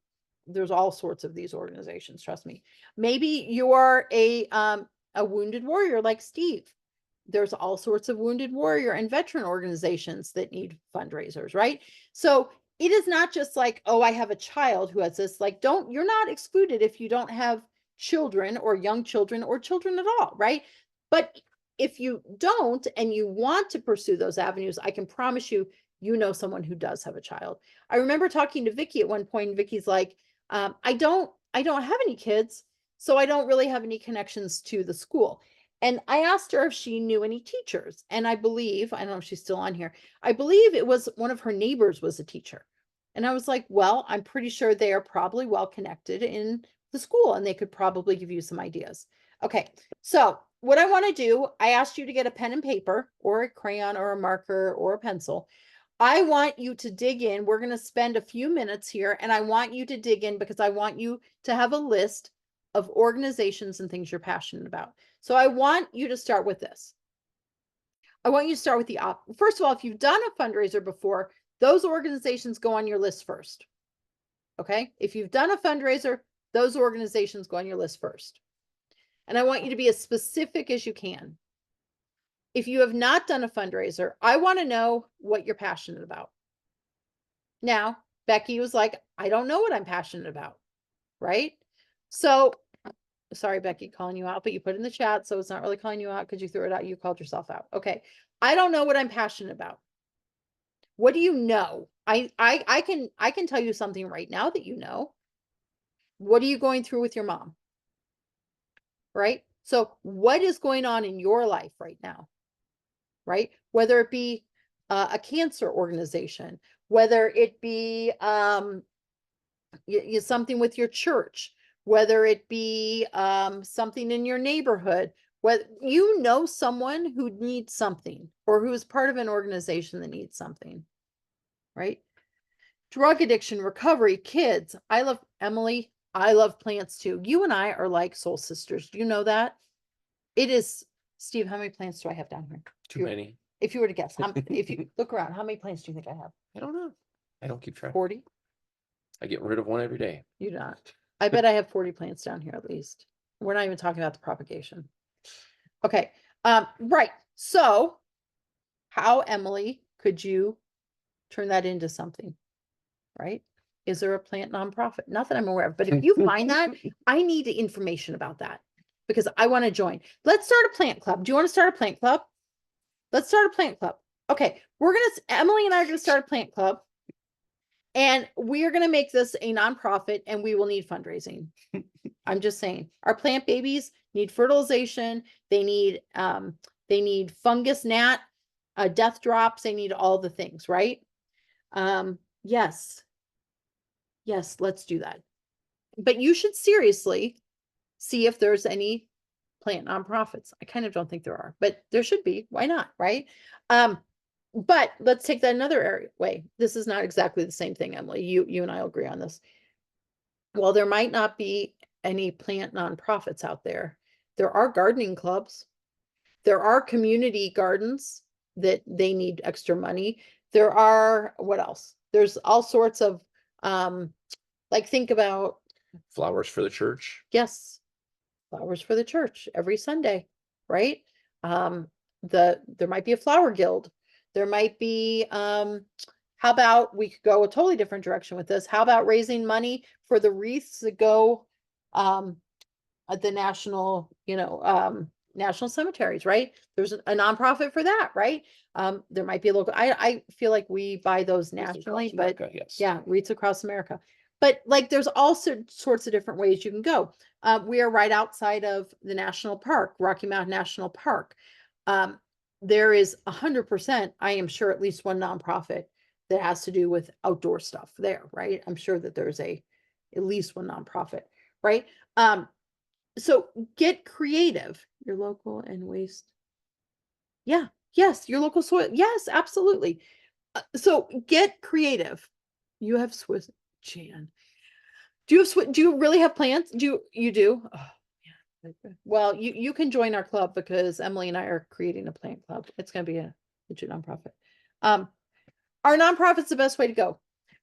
there's all sorts of these organizations, trust me. Maybe you're a wounded warrior like Steve. There's all sorts of wounded warrior and veteran organizations that need fundraisers, right? So it is not just like, oh, I have a child who has this. Like, you're not excluded if you don't have children or young children or children at all, right? But if you don't and you want to pursue those avenues, I can promise you, you know someone who does have a child. I remember talking to Vicky at one point, and Vicky's like, I don't have any kids, so I don't really have any connections to the school. And I asked her if she knew any teachers. And I believe, I don't know if she's still on here, I believe it was one of her neighbors was a teacher. And I was like, well, I'm pretty sure they are probably well connected in the school and they could probably give you some ideas. Okay, so what I want to do, I asked you to get a pen and paper or a crayon or a marker or a pencil. I want you to dig in. We're going to spend a few minutes here, and I want you to dig in because I want you to have a list of organizations and things you're passionate about. So I want you to start with this. I want you to start with first of all, if you've done a fundraiser before, those organizations go on your list first. Okay. If you've done a fundraiser, those organizations go on your list first. And I want you to be as specific as you can. If you have not done a fundraiser, I want to know what you're passionate about. Now, Becky was like, I don't know what I'm passionate about. Right? So, sorry, Becky, calling you out, but you put in the chat, so it's not really calling you out because you threw it out. You called yourself out. Okay. I don't know what I'm passionate about. What do you know? I can tell you something right now that you know. What are you going through with your mom? Right? So what is going on in your life right now? Right? Whether it be a cancer organization, whether it be something with your church, whether it be something in your neighborhood, whether you know someone who needs something or who is part of an organization that needs something, right? Drug addiction, recovery, kids. I love Emily. I love plants too. You and I are like soul sisters. Do you know that? It is, Steve, how many plants do I have down here? Too many. If you were to guess, if you look around, how many plants do you think I have? I don't know. I don't keep track. 40? I get rid of one every day. You do not. I bet I have 40 plants down here at least. We're not even talking about the propagation. Okay. Right. So how, Emily, could you turn that into something? Right? Is there a plant nonprofit? Not that I'm aware of, but if you find that, I need information about that because I want to join. Let's start a plant club. Do you want to start a plant club? Let's start a plant club. Okay. Emily and I are going to start a plant club. And we are going to make this a nonprofit and we will need fundraising. I'm just saying our plant babies need fertilization. They need fungus gnat, death drops. They need all the things, right? Yes, let's do that. But you should seriously see if there's any plant nonprofits. I kind of don't think there are, but there should be. Why not? Right? But let's take that another way. This is not exactly the same thing, Emily. You and I will agree on this. Well, there might not be any plant nonprofits out there. There are gardening clubs. There are community gardens that they need extra money. There are, what else? There's all sorts of, like, think about Flowers for the church. Yes, flowers for the church every Sunday, right? There might be a flower guild. There might be, how about we could go a totally different direction with this? How about raising money for the wreaths that go at the national, national cemeteries, right? There's a nonprofit for that, right? There might be a local, I feel like we buy those nationally, but yes. yeah, wreaths across America. But like, there's all sorts of different ways you can go. We are right outside of the national park, Rocky Mountain National Park. there is 100%, I am sure, at least one nonprofit that has to do with outdoor stuff there, right? I'm sure that there's at least one nonprofit, right? So get creative. Your local and waste. Yeah, yes, your local soil. Yes, absolutely. So get creative. You have Swiss, Jan. Do you really have plans? You do? Oh, yeah. Well, you can join our club because Emily and I are creating a plant club. It's going to be a legit nonprofit. Are nonprofits the best way to go?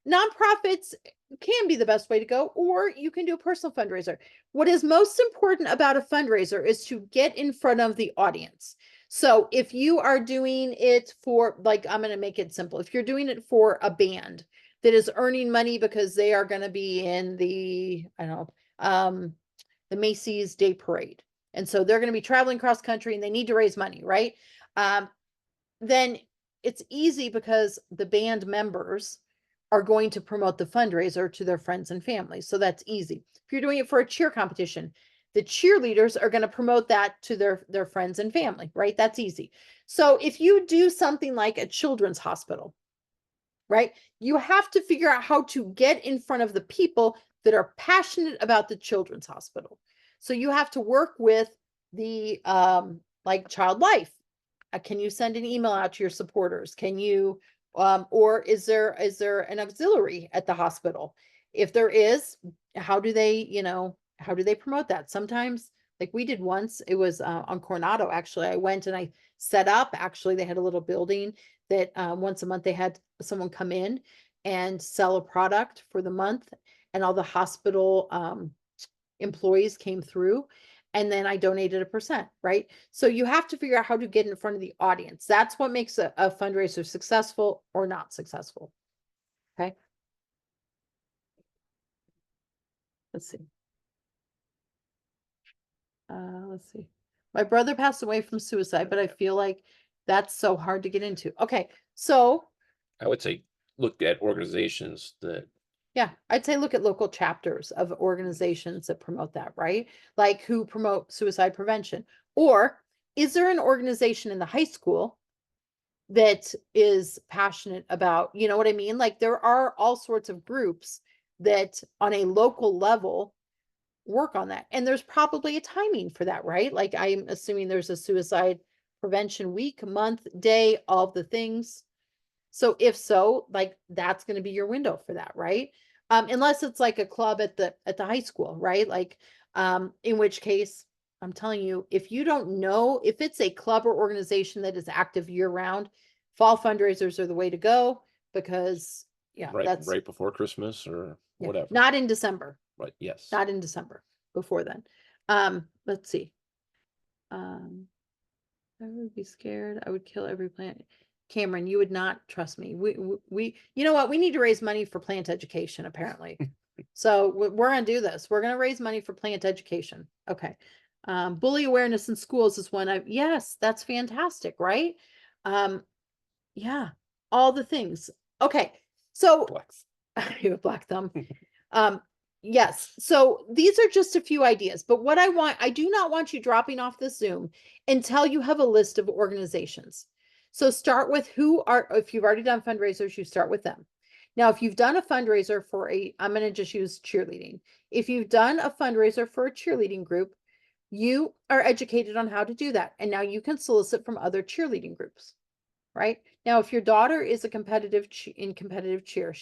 Nonprofits can be the best way to go, or you can do a personal fundraiser. What is most important about a fundraiser is to get in front of the audience. So if you are doing it for, like, I'm going to make it simple. If you're doing it for a band that is earning money because they are going to be in the, I don't know, the Macy's Day Parade. And so they're going to be traveling cross country and they need to raise money, right? Then it's easy because the band members are going to promote the fundraiser to their friends and family. So that's easy. If you're doing it for a cheer competition, the cheerleaders are going to promote that to their friends and family, right? That's easy. So if you do something like a children's hospital, right, you have to figure out how to get in front of the people that are passionate about the children's hospital. So you have to work with the like Child Life. Can you send an email out to your supporters? Can you, or is there an auxiliary at the hospital? If there is, how do they promote that? Sometimes, like we did once, it was on Coronado, actually. I went and I set up, actually, they had a little building that once a month they had someone come in and sell a product for the month, and all the hospital employees came through, and then I donated a percent, right? So you have to figure out how to get in front of the audience. That's what makes a fundraiser successful or not successful. Okay. Let's see. Let's see. My brother passed away from suicide, but I feel like that's so hard to get into. Okay. So I would say look at organizations that, yeah, I'd say look at local chapters of organizations that promote that, right? Like who promote suicide prevention. Or is there an organization in the high school that is passionate about, you know what I mean? Like there are all sorts of groups that on a local level work on that. And there's probably a timing for that, right? Like I'm assuming there's a suicide prevention week, month, day, all the things. So if so, like that's going to be your window for that, right? Unless it's like a club at the high school, right? Like in which case I'm telling you, if you don't know if it's a club or organization that is active year round, fall fundraisers are the way to go because yeah, that's right before Christmas or yeah, whatever. not in December. Right, yes. Not in December, before then. Let's see. I would be scared. I would kill every plant. Cameron, you would not trust me. We you know what? We need to raise money for plant education, apparently. So we're gonna do this. We're gonna raise money for plant education. Okay. Bully awareness in schools is one yes, that's fantastic, right? Yeah, all the things. Okay. So Flex. you have a black thumb. Yes. So these are just a few ideas, but what I do not want you dropping off the Zoom until you have a list of organizations. So start with if you've already done fundraisers, you start with them. Now, if you've done a fundraiser for I'm going to just use cheerleading. If you've done a fundraiser for a cheerleading group, you are educated on how to do that. And now you can solicit from other cheerleading groups, right? Now, if your daughter is in competitive cheer,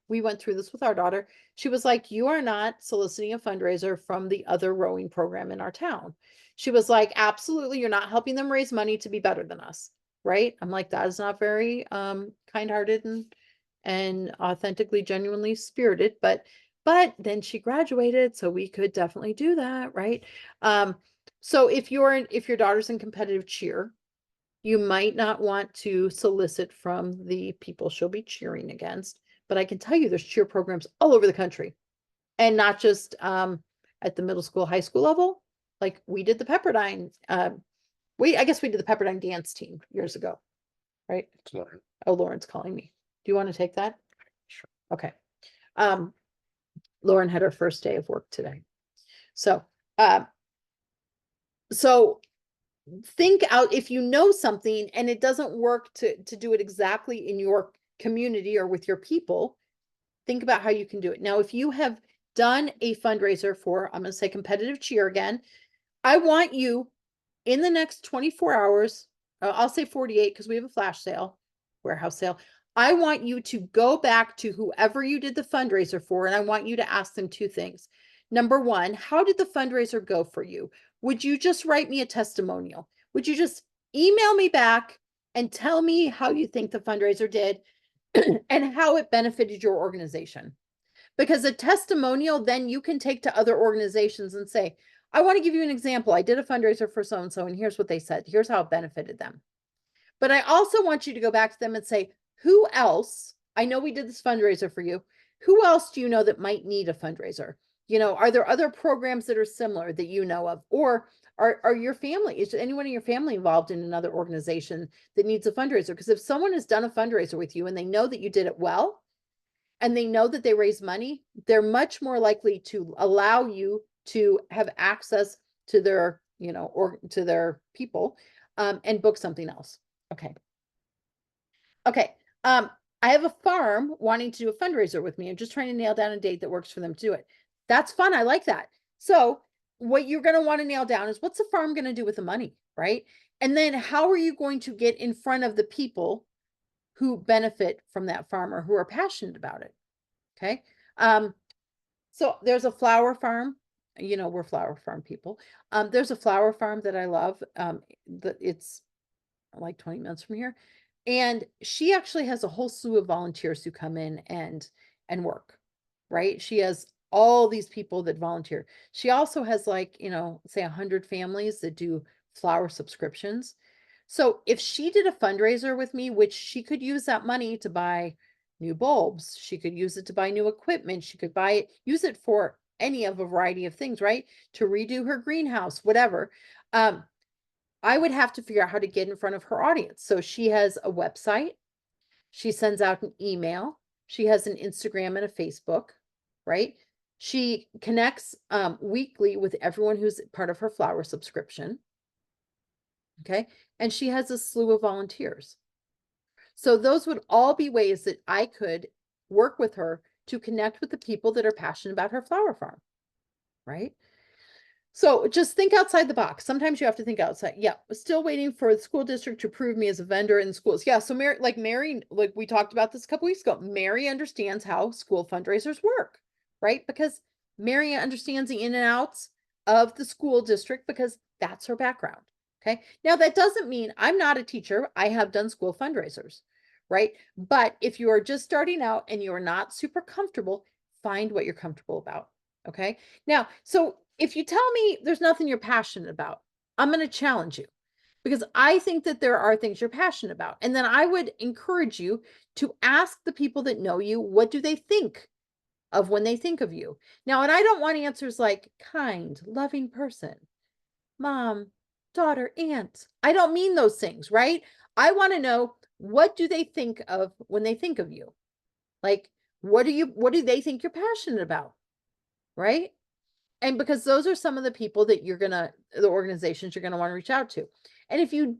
we went through this with our daughter. She was like, you are not soliciting a fundraiser from the other rowing program in our town. She was like, absolutely, you're not helping them raise money to be better than us, right? I'm like, that is not very kind-hearted and authentically, genuinely spirited, but then she graduated, so we could definitely do that, right? So if your daughter's in competitive cheer, you might not want to solicit from the people she'll be cheering against, but I can tell you there's cheer programs all over the country, and not just at the middle school, high school level. Like we did the Pepperdine. I guess we did the Pepperdine dance team years ago, right? It's Lauren. Oh, Lauren's calling me. Do you want to take that? Sure. Okay. Lauren had her first day of work today. So think out, if you know something and it doesn't work to do it exactly in your community or with your people, think about how you can do it. Now, if you have done a fundraiser for, I'm going to say competitive cheer again, I want you in the next 24 hours, I'll say 48 because we have a flash sale, warehouse sale. I want you to go back to whoever you did the fundraiser for, and I want you to ask them two things. Number one, how did the fundraiser go for you? Would you just write me a testimonial? Would you just email me back and tell me how you think the fundraiser did and how it benefited your organization? Because a testimonial, then you can take to other organizations and say, I want to give you an example. I did a fundraiser for so-and-so, and here's what they said. Here's how it benefited them. But I also want you to go back to them and say, who else? I know we did this fundraiser for you. Who else do you know that might need a fundraiser? You know, are there other programs that are similar that you know of? Or are your family, is anyone in your family involved in another organization that needs a fundraiser? Because if someone has done a fundraiser with you and they know that you did it well, and they know that they raise money, they're much more likely to allow you to have access to their, you know, or to their people, and book something else. Okay. Okay. I have a farm wanting to do a fundraiser with me. I'm just trying to nail down a date that works for them to do it. That's fun. I like that. So what you're going to want to nail down is, what's the farm going to do with the money, right? And then how are you going to get in front of the people who benefit from that farm or who are passionate about it? Okay. So there's a flower farm, you know, we're flower farm people. There's a flower farm that I love. It's like 20 minutes from here. And she actually has a whole slew of volunteers who come in and work, right? She has all these people that volunteer. She also has, like, you know, say 100 families that do flower subscriptions. So if she did a fundraiser with me, which she could use that money to buy new bulbs, she could use it to buy new equipment, she could buy it, use it for any of a variety of things, right? To redo her greenhouse, whatever. I would have to figure out how to get in front of her audience. So she has a website, she sends out an email, she has an Instagram and a Facebook, right? She connects weekly with everyone who's part of her flower subscription. Okay. And she has a slew of volunteers. So those would all be ways that I could work with her to connect with the people that are passionate about her flower farm, right? So just think outside the box. Sometimes you have to think outside. Yeah, still waiting for the school district to approve me as a vendor in schools. Yeah, so Mary, like we talked about this a couple weeks ago, Mary understands how school fundraisers work, right? Because Mary understands the in and outs of the school district because that's her background. Okay. Now that doesn't mean I'm not a teacher. I have done school fundraisers, right? But if you are just starting out and you are not super comfortable, find what you're comfortable about. Okay. Now, so if you tell me there's nothing you're passionate about, I'm going to challenge you, because I think that there are things you're passionate about. And then I would encourage you to ask the people that know you, what do they think of when they think of you? Now, and I don't want answers like kind, loving person, mom, daughter, aunt. I don't mean those things, right? I want to know, what do they think of when they think of you? Like, what do they think you're passionate about? Right? And because those are some of the people that the organizations you're going to want to reach out to. And if you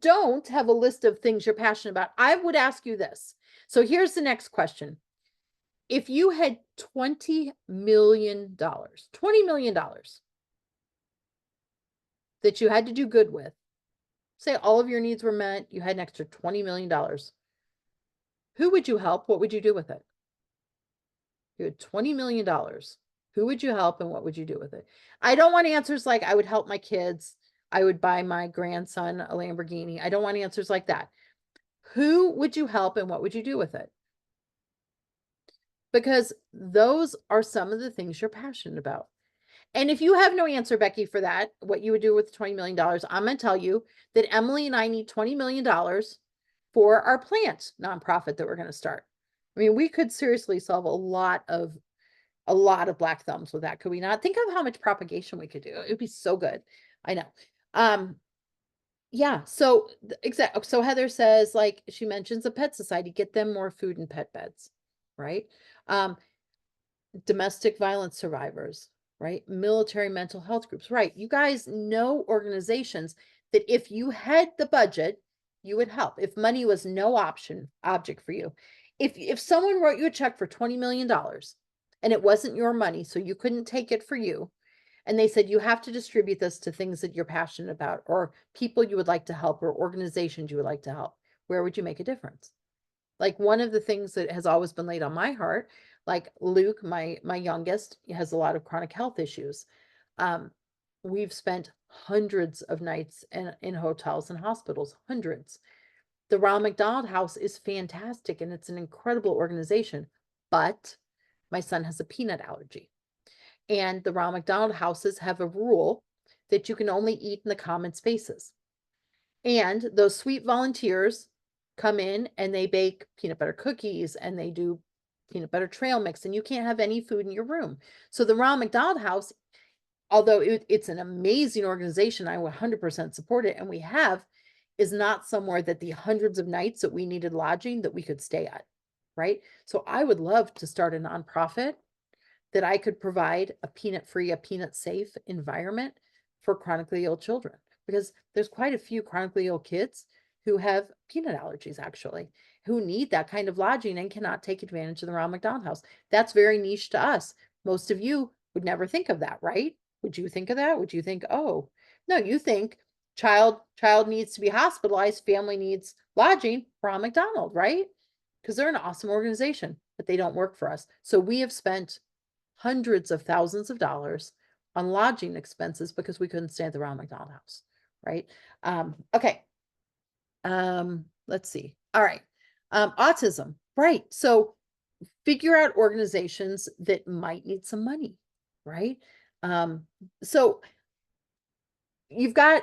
don't have a list of things you're passionate about, I would ask you this. So here's the next question. If you had $20 million that you had to do good with, say all of your needs were met, you had an extra $20 million, who would you help? What would you do with it? You had $20 million. Who would you help and what would you do with it? I don't want answers like, I would help my kids, I would buy my grandson a Lamborghini. I don't want answers like that. Who would you help and what would you do with it? Because those are some of the things you're passionate about. And if you have no answer, Becky, for that, what you would do with $20 million, I'm going to tell you that Emily and I need $20 million for our plant nonprofit that we're going to start. I mean, we could seriously solve a lot of black thumbs with that. Could we not? Think of how much propagation we could do. It'd be so good. I know. Yeah. So exactly. So Heather says, like, she mentions a pet society, get them more food and pet beds, right? Domestic violence survivors. right? Military mental health groups, right? You guys know organizations that if you had the budget, you would help. If money was no object for you. If someone wrote you a check for $20 million and it wasn't your money, so you couldn't take it for you, and they said you have to distribute this to things that you're passionate about or people you would like to help or organizations you would like to help, where would you make a difference? Like one of the things that has always been laid on my heart, like Luke, my youngest, has a lot of chronic health issues. We've spent hundreds of nights in hotels and hospitals, hundreds. The Ronald McDonald House is fantastic and it's an incredible organization, but my son has a peanut allergy. And the Ronald McDonald Houses have a rule that you can only eat in the common spaces. And those sweet volunteers come in and they bake peanut butter cookies and they do peanut butter trail mix, and you can't have any food in your room. So the Ronald McDonald House, although it's an amazing organization, I 100% support it, and we have, is not somewhere that the hundreds of nights that we needed lodging that we could stay at, right? So I would love to start a nonprofit that I could provide a peanut-free, a peanut-safe environment for chronically ill children, because there's quite a few chronically ill kids who have peanut allergies, actually, who need that kind of lodging and cannot take advantage of the Ronald McDonald House. That's very niche to us. Most of you would never think of that, right? Would you think of that? Would you think, oh, no, you think child needs to be hospitalized, family needs lodging, Ronald McDonald, right? Because they're an awesome organization, but they don't work for us. So we have spent hundreds of thousands of dollars on lodging expenses because we couldn't stay at the Ronald McDonald House, right? Okay. Let's see. All right. Autism, right? So figure out organizations that might need some money, right? So you've got,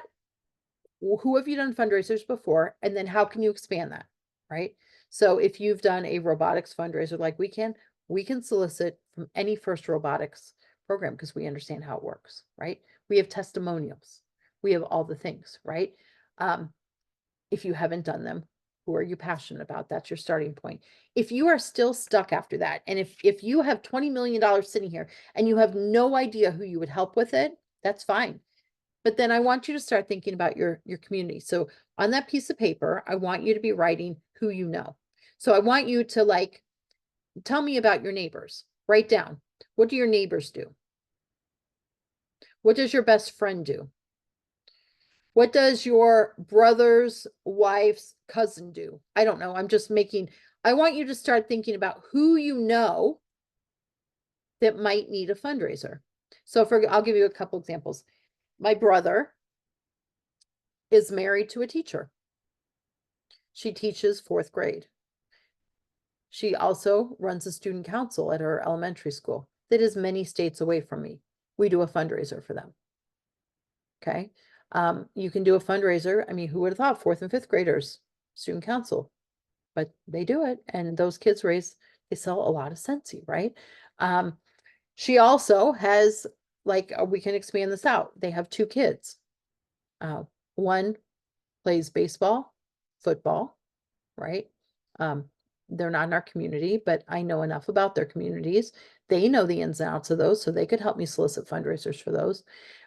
who have you done fundraisers before? And then how can you expand that, right? So if you've done a robotics fundraiser like we can solicit from any FIRST robotics program because we understand how it works, right? We have testimonials. We have all the things, right? If you haven't done them, who are you passionate about? That's your starting point. If you are still stuck after that, and if you have $20 million sitting here and you have no idea who you would help with it, that's fine. But then I want you to start thinking about your community. So on that piece of paper, I want you to be writing who you know. So I want you to like, tell me about your neighbors. Write down, what do your neighbors do? What does your best friend do? What does your brother's wife's cousin do? I don't know. I want you to start thinking about who you know that might need a fundraiser. So I'll give you a couple examples. My brother is married to a teacher. She teaches 4th grade. She also runs a student council at her elementary school that is many states away from me. We do a fundraiser for them. Okay. You can do a fundraiser. I mean, who would have thought 4th and 5th graders, student council, but they do it. And those kids they sell a lot of Scentsy, right? She also has, like, we can expand this out. They have 2 kids. One plays baseball, football, right? They're not in our community, but I know enough about their communities. They know the ins and outs of those, so they could help me solicit fundraisers for those.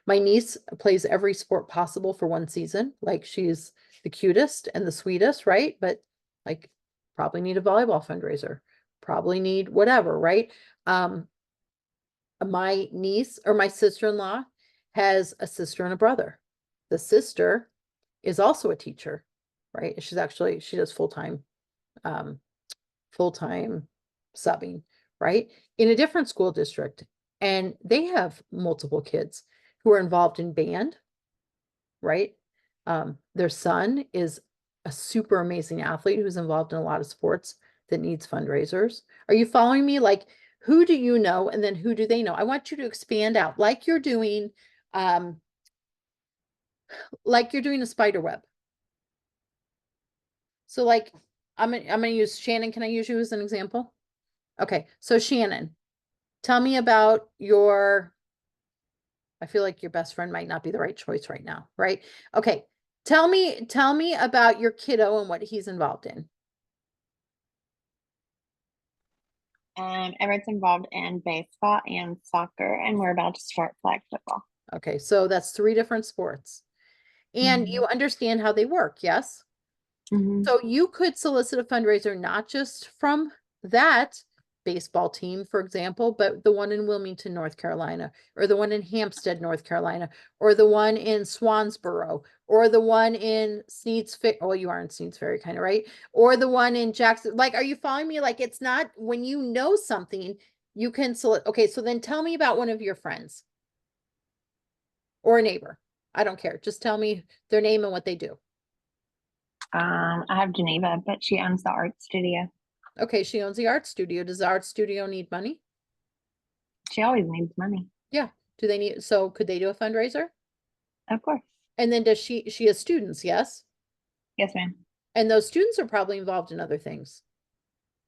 My niece plays every sport possible for one season. Like, she's the cutest and the sweetest, right? But like, probably need a volleyball fundraiser, probably need whatever, right? My niece or my sister-in-law has a sister and a brother. The sister is also a teacher, right? She does full-time subbing, right? In a different school district. And they have multiple kids who are involved in band, right? Their son is a super amazing athlete who's involved in a lot of sports that needs fundraisers. Are you following me? Like, who do you know? And then who do they know? I want you to expand out like you're doing a spider web. So like, I'm gonna use Shannon. Can I use you as an example? Okay, so Shannon, tell me about I feel like your best friend might not be the right choice right now, right? Okay, tell me about your kiddo and what he's involved in. Everett's involved in baseball and soccer, and we're about to start flag football. Okay, so that's 3 different sports. And Mhm. you understand how they work, yes? Mhm. So you could solicit a fundraiser not just from that baseball team, for example, but the one in Wilmington, North Carolina, or the one in Hampstead, North Carolina, or the one in Swansboro, or the one in Sneed's Ferry. Oh, you are in Sneed's Ferry, kind of, right? Or the one in Jackson. Like, are you following me? Like, it's not when you know something, you can select. Okay, so then tell me about one of your friends or a neighbor. I don't care. Just tell me their name and what they do. I have Geneva, but she owns the art studio. Okay, she owns the art studio. Does the art studio need money? She always needs money. Yeah. Do they need, so could they do a fundraiser? Of course. And then does she has students, yes? Yes, ma'am. And those students are probably involved in other things,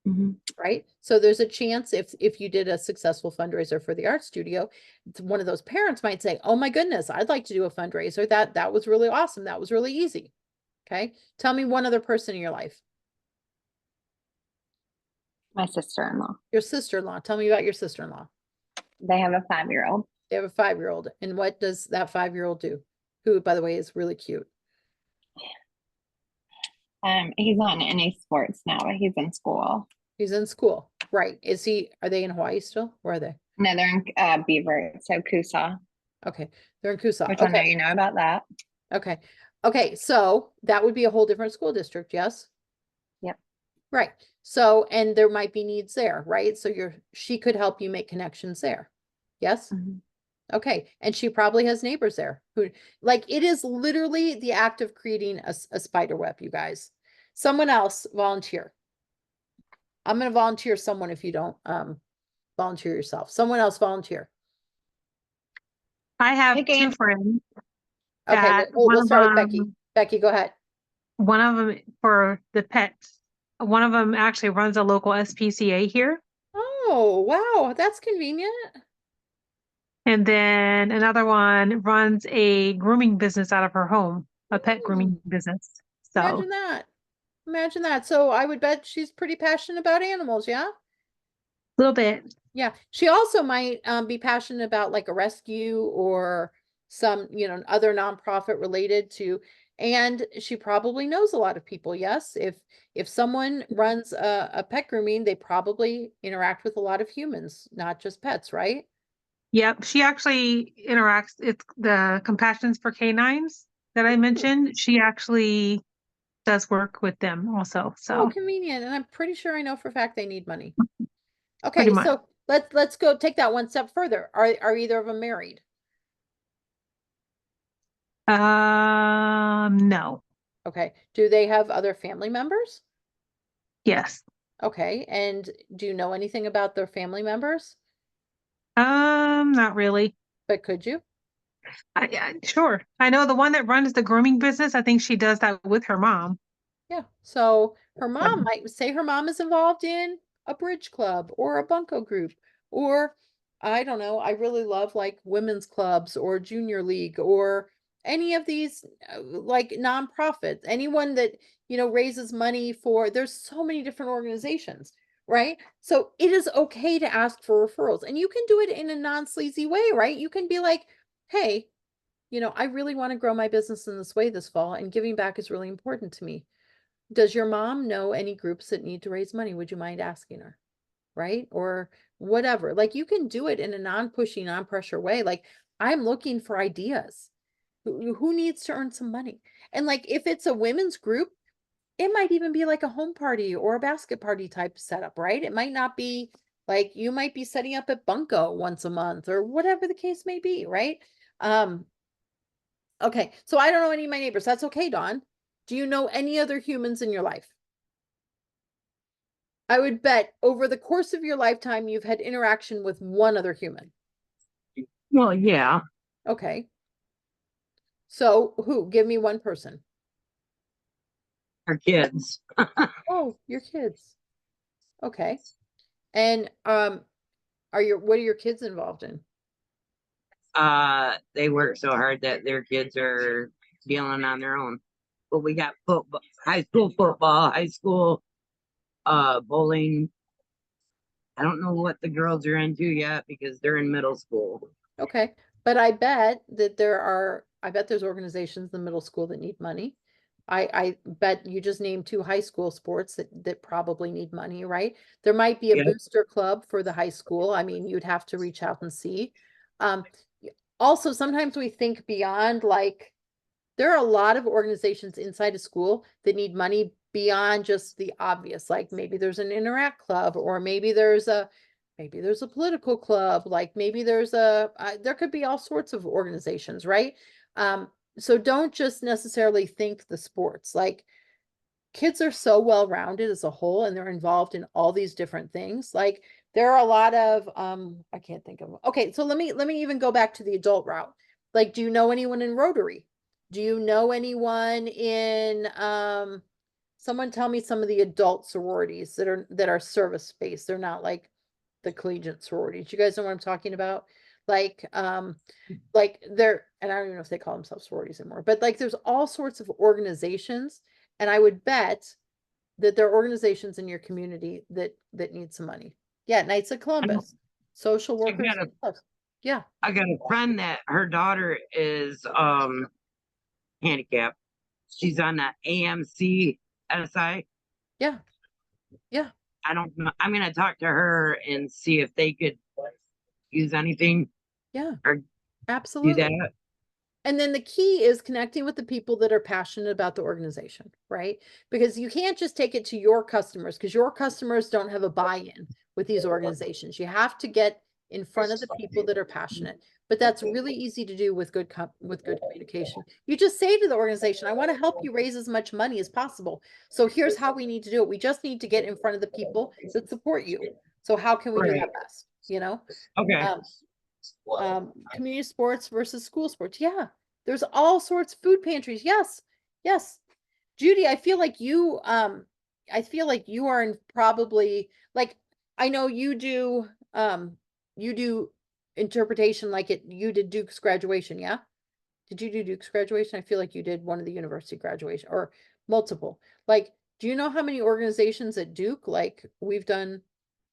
Mhm. right? So there's a chance if you did a successful fundraiser for the art studio, one of those parents might say, "Oh my goodness, I'd like to do a fundraiser. That was really awesome. That was really easy." Okay? Tell me one other person in your life. My sister-in-law. Your sister-in-law. Tell me about your sister-in-law. They have a 5-year-old. They have a 5-year-old. And what does that 5-year-old do? Who, by the way, is really cute. He's not in any sports now, but he's in school. He's in school. Right. Are they in Hawaii still? Where are they? No, they're in Beaver, so Coosaw, Okay. They're in Coosaw. which I know Okay. you know about that. Okay. Okay. So that would be a whole different school district. Yes. Yep. Right. So, and there might be needs there, right? So she could help you make connections there. Yes. Mhm. Okay. And she probably has neighbors there who, like, it is literally the act of creating a spider web, you guys. Someone else volunteer. I'm going to volunteer someone if you don't volunteer yourself. Someone else volunteer. I have Pick 2 Ann. friends Okay, that we'll start with Becky. Becky, go ahead. one of them for the pets. One of them actually runs a local SPCA here. Oh, wow, that's convenient. And then another one runs a grooming business out of her home, a pet grooming business. So Imagine that. Imagine that. So I would bet she's pretty passionate about animals, yeah? a little bit. Yeah. She also might be passionate about like a rescue or some, other nonprofit related to, and she probably knows a lot of people, yes? If someone runs a pet grooming, they probably interact with a lot of humans, not just pets, right? Yep. She actually interacts. It's the Compassions for Canines that I mentioned. She actually does work with them also. Oh, So convenient. And I'm pretty sure I know for a fact they need money. pretty Okay, much. so let's go take that one step further. Are either of them married? No. Okay. Do they have other family members? Yes. Okay. And do you know anything about their family members? Not really. But could you? Sure. I know the one that runs the grooming business. I think she does that with her mom. Yeah. So her mom might say her mom is involved in a bridge club or a bunco group, or I don't know. I really love like women's clubs or junior league or any of these like nonprofits, anyone that, raises money for, there's so many different organizations, right? So it is okay to ask for referrals and you can do it in a non-sleazy way, right? You can be like, hey, I really want to grow my business in this way this fall and giving back is really important to me. Does your mom know any groups that need to raise money? Would you mind asking her? Right? Or whatever. Like you can do it in a non-pushy, non-pressure way. Like I'm looking for ideas. Who needs to earn some money? And like if it's a women's group, it might even be like a home party or a basket party type setup, right? It might not be like you might be setting up at Bunko once a month or whatever the case may be, right? Okay, so I don't know any of my neighbors. That's okay, Dawn. Do you know any other humans in your life? I would bet over the course of your lifetime, you've had interaction with one other human. Well, yeah, Okay. So who? Give me one person. our kids. Oh, your kids. Okay. And what are your kids involved in? They work so hard that their kids are dealing on their own. But we got football, high school, bowling, I don't know what the girls are into yet because they're in middle school. Okay, but I bet there's organizations in the middle school that need money. I bet you just named 2 high school sports that probably need money, right? There might be a Yeah. booster club for the high school. I mean, you'd have to reach out and see. Also, sometimes we think beyond, like, there are a lot of organizations inside a school that need money beyond just the obvious, like maybe there's an interact club, or maybe there's a political club, like maybe there could be all sorts of organizations, right? So don't just necessarily think the sports. Like, kids are so well-rounded as a whole, and they're involved in all these different things. Like, there are a lot of I can't think of. Okay, so let me even go back to the adult route. Like, do you know anyone in Rotary? Do you know anyone in someone tell me some of the adult sororities that are service-based? They're not like the collegiate sororities. You guys know what I'm talking about? Like they're, and I don't even know if they call themselves sororities anymore, but like there's all sorts of organizations, and I would bet that there are organizations in your community that need some money. Yeah, Knights of Columbus, social workers. Yeah. I got a friend that her daughter is handicapped. She's on the AMC SI. Yeah. Yeah. I don't know. I'm gonna talk to her and see if they could use anything Yeah. or do Absolutely. that. And then the key is connecting with the people that are passionate about the organization, right? Because you can't just take it to your customers, because your customers don't have a buy-in with these organizations. You have to get in front of the people that are passionate. But that's really easy to do with good communication. You just say to the organization, I want to help you raise as much money as possible. So here's how we need to do it. We just need to get in front of the people that support you. So how can we do that best? You know? Okay. Community sports versus school sports. Yeah, there's all sorts. Food pantries. Yes, yes. Judy, I feel like you are in probably, like, I know you do interpretation, like you did Duke's graduation. Yeah, did you do Duke's graduation? I feel like you did one of the university graduation, or multiple. Like, do you know how many organizations at Duke, like, we've done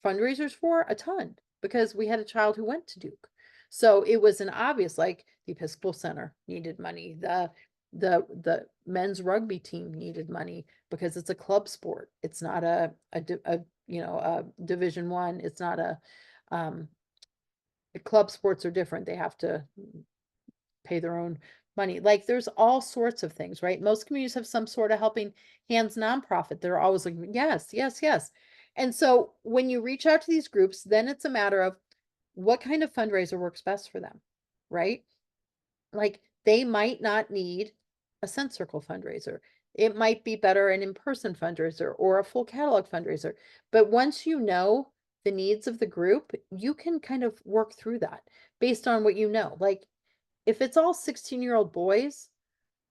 fundraisers for? A ton, because we had a child who went to Duke. So it was an obvious, like, the Episcopal Center needed money. The men's rugby team needed money because it's a club sport. It's not a Division I. It's not the club sports are different. They have to pay their own money. Like, there's all sorts of things, right? Most communities have some sort of helping hands nonprofit. They're always like, yes, yes, yes. And so when you reach out to these groups, then it's a matter of what kind of fundraiser works best for them, right? Like, they might not need a Cent Circle fundraiser. It might be better an in-person fundraiser or a full catalog fundraiser. But once you know the needs of the group, you can kind of work through that based on what you know. Like, if it's all 16-year-old boys,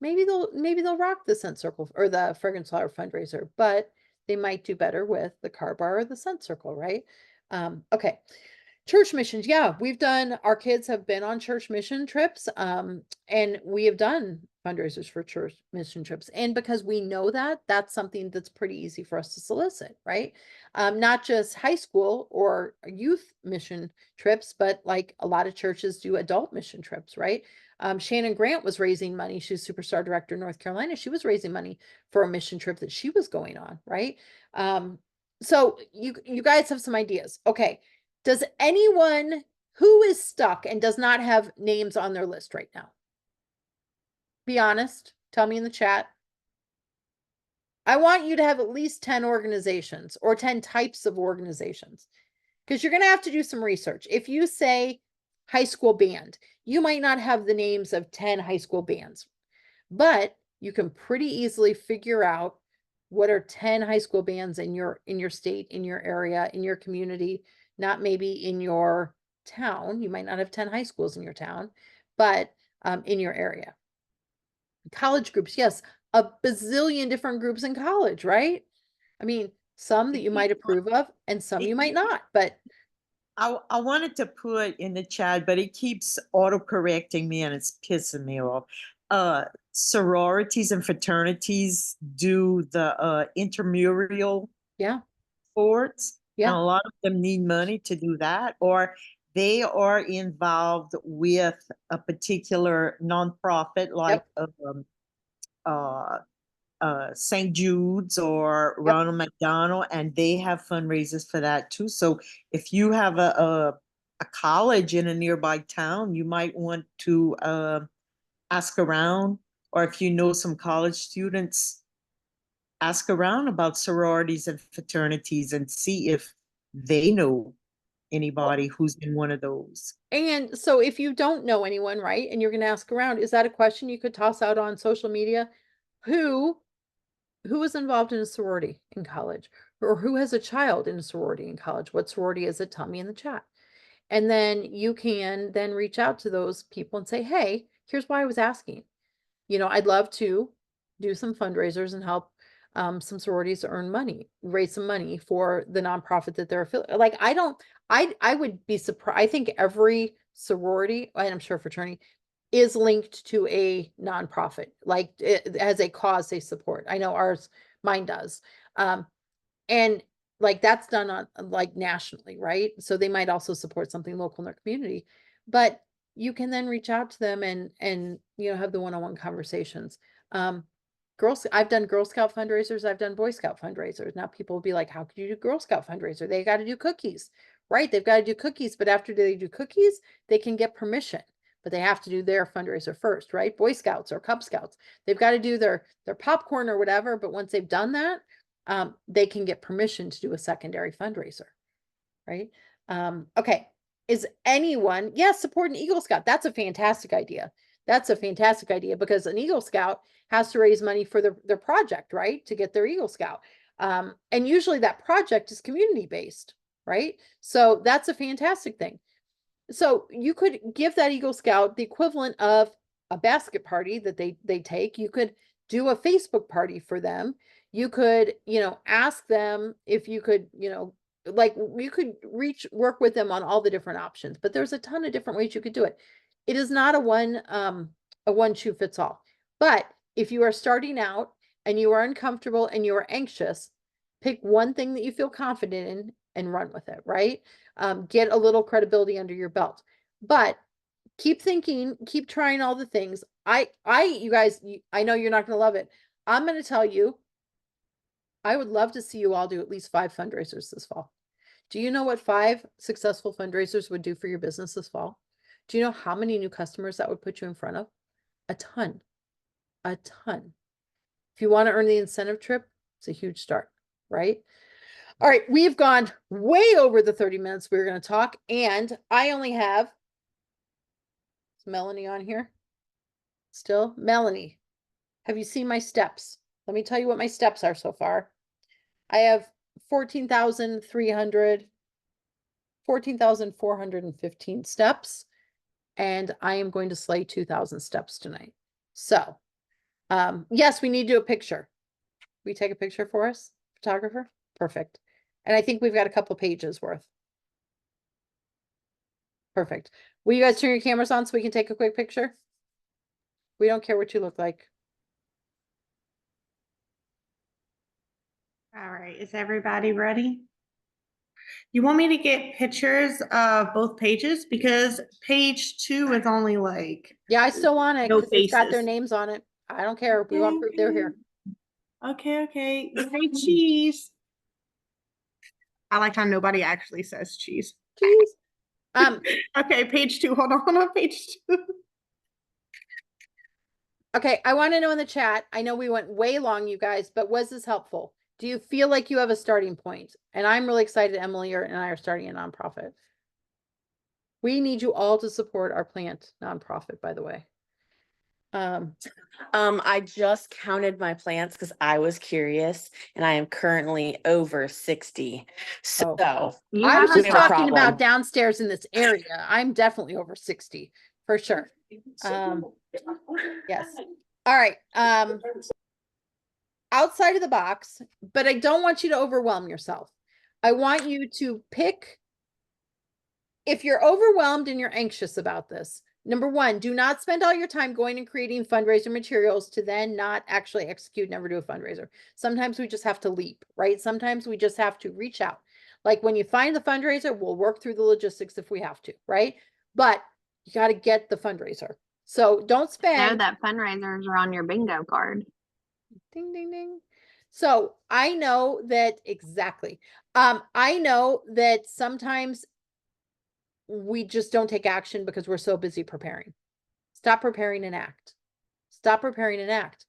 maybe they'll rock the Cent Circle or the Fragrance Flower fundraiser, but they might do better with the Car Bar or the Cent Circle, right? Okay. Church missions. Yeah, our kids have been on church mission trips, and we have done fundraisers for church mission trips. And because we know that, that's something that's pretty easy for us to solicit, right? Not just high school or youth mission trips, but like a lot of churches do adult mission trips, right? Shannon Grant was raising money. She's superstar director in North Carolina. She was raising money for a mission trip that she was going on, right? So you guys have some ideas. Okay. Does anyone who is stuck and does not have names on their list right now? Be honest. Tell me in the chat. I want you to have at least 10 organizations or 10 types of organizations, because you're going to have to do some research. If you say high school band, you might not have the names of 10 high school bands, but you can pretty easily figure out what are 10 high school bands in your state, in your area, in your community, not maybe in your town. You might not have 10 high schools in your town, but in your area. College groups, yes, a bazillion different groups in college, right? I mean, some that you might approve of and some you might not, but I wanted to put in the chat, but it keeps auto-correcting me and it's pissing me off. Sororities and fraternities do the intramural yeah, sports. Yeah. And a lot of them need money to do that, or they are involved with a particular nonprofit like St. Jude's or Yep. Ronald McDonald, and they have fundraisers for that too. So if you have a college in a nearby town, you might want to ask around, or if you know some college students, ask around about sororities and fraternities and see if they know anybody who's in one of those. And so if you don't know anyone, right, and you're going to ask around, is that a question you could toss out on social media? Who is involved in a sorority in college, or who has a child in a sorority in college? What sorority is it? Tell me in the chat. And then you can then reach out to those people and say, hey, here's why I was asking. You know, I'd love to do some fundraisers and help some sororities earn money, raise some money for the nonprofit that they're affiliated. Like, I would be surprised. I think every sorority, and I'm sure fraternity, is linked to a nonprofit, like it has a cause they support. I know mine does. And like that's done on like nationally, right? So they might also support something local in their community, but you can then reach out to them and you know have the one-on-one conversations. I've done Girl Scout fundraisers, I've done Boy Scout fundraisers. Now people will be like, how could you do Girl Scout fundraiser? They got to do cookies, right? They've got to do cookies, but after they do cookies, they can get permission, but they have to do their fundraiser first, right? Boy Scouts or Cub Scouts, they've got to do their popcorn or whatever, but once they've done that, they can get permission to do a secondary fundraiser, right? Okay. Is anyone, yes, support an Eagle Scout. That's a fantastic idea. That's a fantastic idea because an Eagle Scout has to raise money for their project, right? To get their Eagle Scout. And usually that project is community based, right? So that's a fantastic thing. So you could give that Eagle Scout the equivalent of a basket party that they take. You could do a Facebook party for them. You could, you know, ask them if you could, you know, like you could work with them on all the different options, but there's a ton of different ways you could do it. It is not a one shoe fits all. But if you are starting out and you are uncomfortable and you are anxious, pick one thing that you feel confident in and run with it, right? Get a little credibility under your belt, but keep thinking, keep trying all the things. You guys, I know you're not going to love it. I'm going to tell you, I would love to see you all do at least 5 fundraisers this fall. Do you know what 5 successful fundraisers would do for your business this fall? Do you know how many new customers that would put you in front of? A ton, a ton. If you want to earn the incentive trip, it's a huge start, right? All right, we've gone way over the 30 minutes we were going to talk, and I only have Melanie on here. Still, Melanie, have you seen my steps? Let me tell you what my steps are so far. I have 14,415 steps, and I am going to slay 2,000 steps tonight. So, yes, we need to do a picture. Will you take a picture for us, photographer? Perfect. And I think we've got a couple pages worth. Perfect. Will you guys turn your cameras on so we can take a quick picture? We don't care what you look like. All right, is everybody ready? You want me to get pictures of both pages? Because page 2 is only like, Yeah, I still want it No because it's got their faces. names on it. I don't care. We want proof they're here. Okay. Say cheese. I like how nobody actually says cheese. Cheese. Okay, page 2. Hold on page 2. Okay, I want to know in the chat. I know we went way long, you guys, but was this helpful? Do you feel like you have a starting point? And I'm really excited Emily and I are starting a nonprofit. We need you all to support our plant nonprofit, by the way. I just counted my plants because I was curious, and I am currently over 60. So I was just we have a talking about problem. downstairs in this area. I'm definitely over 60 for sure. Yes. All right. Outside of the box, but I don't want you to overwhelm yourself. I want you to pick. If you're overwhelmed and you're anxious about this, number 1, do not spend all your time going and creating fundraiser materials to then not actually execute, never do a fundraiser. Sometimes we just have to leap, right? Sometimes we just have to reach out. Like when you find the fundraiser, we'll work through the logistics if we have to, right? But you got to get the fundraiser. So don't Know spend. that fundraisers are on your bingo card. Ding, ding, ding. So I know that exactly. I know that sometimes we just don't take action because we're so busy preparing. Stop preparing and act. Stop preparing and act.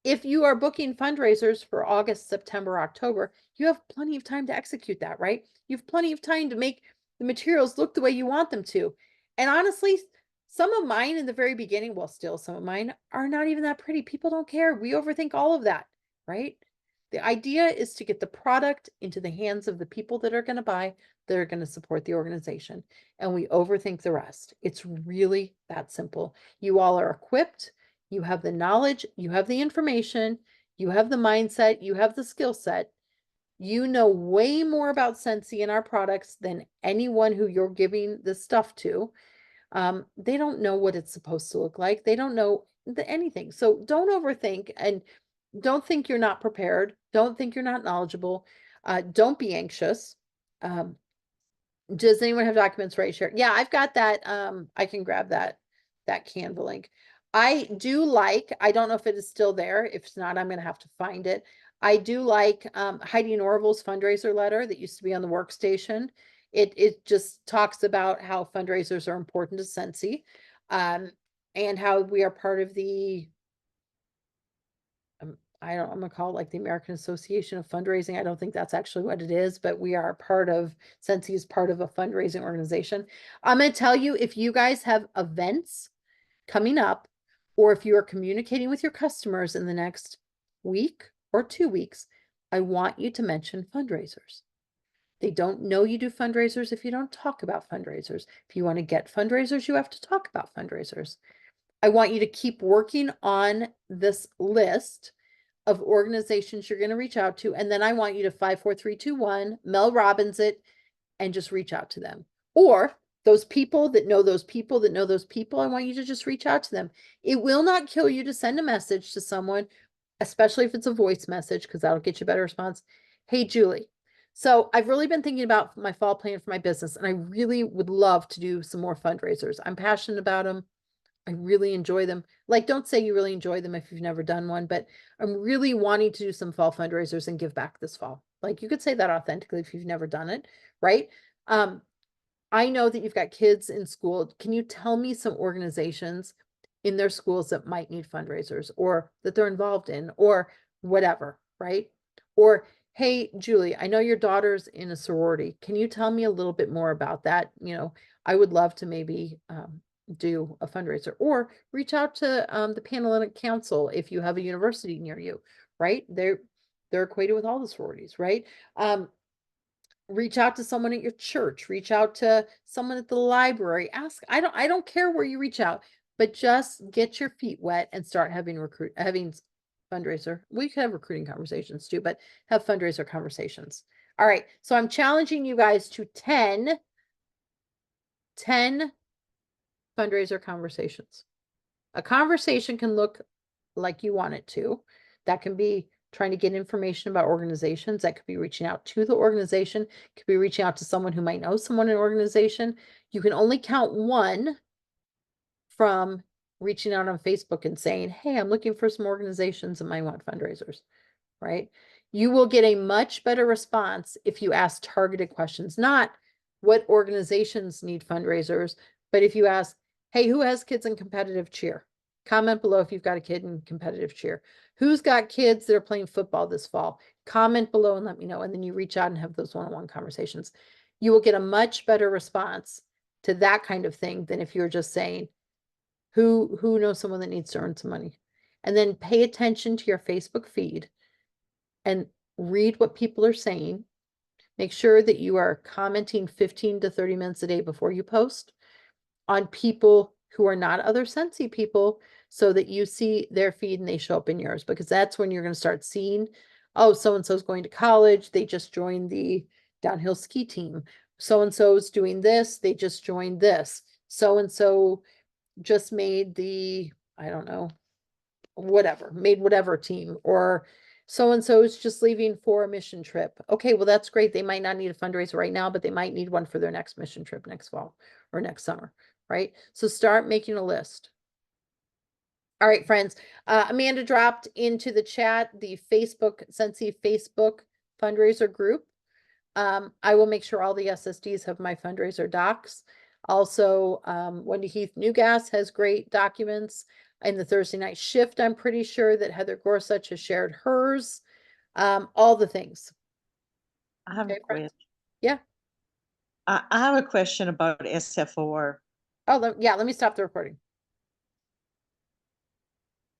If you are booking fundraisers for August, September, October, you have plenty of time to execute that, right? You have plenty of time to make the materials look the way you want them to. And honestly, some of mine in the very beginning, well, still some of mine are not even that pretty. People don't care. We overthink all of that, right? The idea is to get the product into the hands of the people that are going to buy, that are going to support the organization. And we overthink the rest. It's really that simple. You all are equipped. You have the knowledge, you have the information, you have the mindset, you have the skill set. You know way more about Scentsy and our products than anyone who you're giving the stuff to. They don't know what it's supposed to look like. They don't know anything. So don't overthink and don't think you're not prepared. Don't think you're not knowledgeable. Don't be anxious. Does anyone have documents ready to share? Yeah, I've got that. I can grab that Canva link. I do like, I don't know if it is still there. If it's not, I'm going to have to find it. I do like Heidi Norval's fundraiser letter that used to be on the workstation. It just talks about how fundraisers are important to Scentsy, and how we are part of the, I'm gonna call it like the American Association of Fundraising. I don't think that's actually what it is, but we are part of, Scentsy is part of a fundraising organization. I'm gonna tell you, if you guys have events coming up, or if you are communicating with your customers in the next week or 2 weeks, I want you to mention fundraisers. They don't know you do fundraisers if you don't talk about fundraisers. If you want to get fundraisers, you have to talk about fundraisers. I want you to keep working on this list of organizations you're going to reach out to. And then I want you to 5, 4, 3, 2, 1, Mel Robbins it, and just reach out to them. Or those people that know those people that know those people, I want you to just reach out to them. It will not kill you to send a message to someone, especially if it's a voice message, because that'll get you a better response. Hey, Julie. So I've really been thinking about my fall plan for my business, and I really would love to do some more fundraisers. I'm passionate about them. I really enjoy them. Like, don't say you really enjoy them if you've never done one, but I'm really wanting to do some fall fundraisers and give back this fall. Like, you could say that authentically if you've never done it, right? I know that you've got kids in school. Can you tell me some organizations in their schools that might need fundraisers, or that they're involved in, or whatever, right? Or, hey, Julie, I know your daughter's in a sorority. Can you tell me a little bit more about that? You know, I would love to maybe do a fundraiser, or reach out to the Panhellenic Council if you have a university near you, right? They're equated with all the sororities, right? Reach out to someone at your church, reach out to someone at the library, ask. I don't care where you reach out, but just get your feet wet and start having fundraiser. We could have recruiting conversations too, but have fundraiser conversations. All right. So I'm challenging you guys to 10 fundraiser conversations. A conversation can look like you want it to. That can be trying to get information about organizations. That could be reaching out to the organization. Could be reaching out to someone who might know someone in an organization. You can only count one from reaching out on Facebook and saying, hey, I'm looking for some organizations that might want fundraisers, right? You will get a much better response if you ask targeted questions, not what organizations need fundraisers, but if you ask, hey, who has kids in competitive cheer? Comment below if you've got a kid in competitive cheer. Who's got kids that are playing football this fall? Comment below and let me know. And then you reach out and have those one-on-one conversations. You will get a much better response to that kind of thing than if you're just saying, who knows someone that needs to earn some money? And then pay attention to your Facebook feed and read what people are saying. Make sure that you are commenting 15 to 30 minutes a day before you post on people who are not other Scentsy people, so that you see their feed and they show up in yours, because that's when you're going to start seeing, oh, so-and-so's going to college. They just joined the downhill ski team. So-and-so's doing this. They just joined this. So-and-so just made the, I don't know, made whatever team, or So-and-so is just leaving for a mission trip. Okay, well, that's great. They might not need a fundraiser right now, but they might need one for their next mission trip next fall or next summer, right? So start making a list. All right, friends. Amanda dropped into the chat the Sensi Facebook fundraiser group. I will make sure all the SSDs have my fundraiser docs. Also, Wendy Heath Newgas has great documents. In the Thursday night shift, I'm pretty sure that Heather Gorsuch has shared hers. All the things. I have a Okay, friends? question. Yeah. I have a question about SFOR. Oh, yeah, let me stop the recording.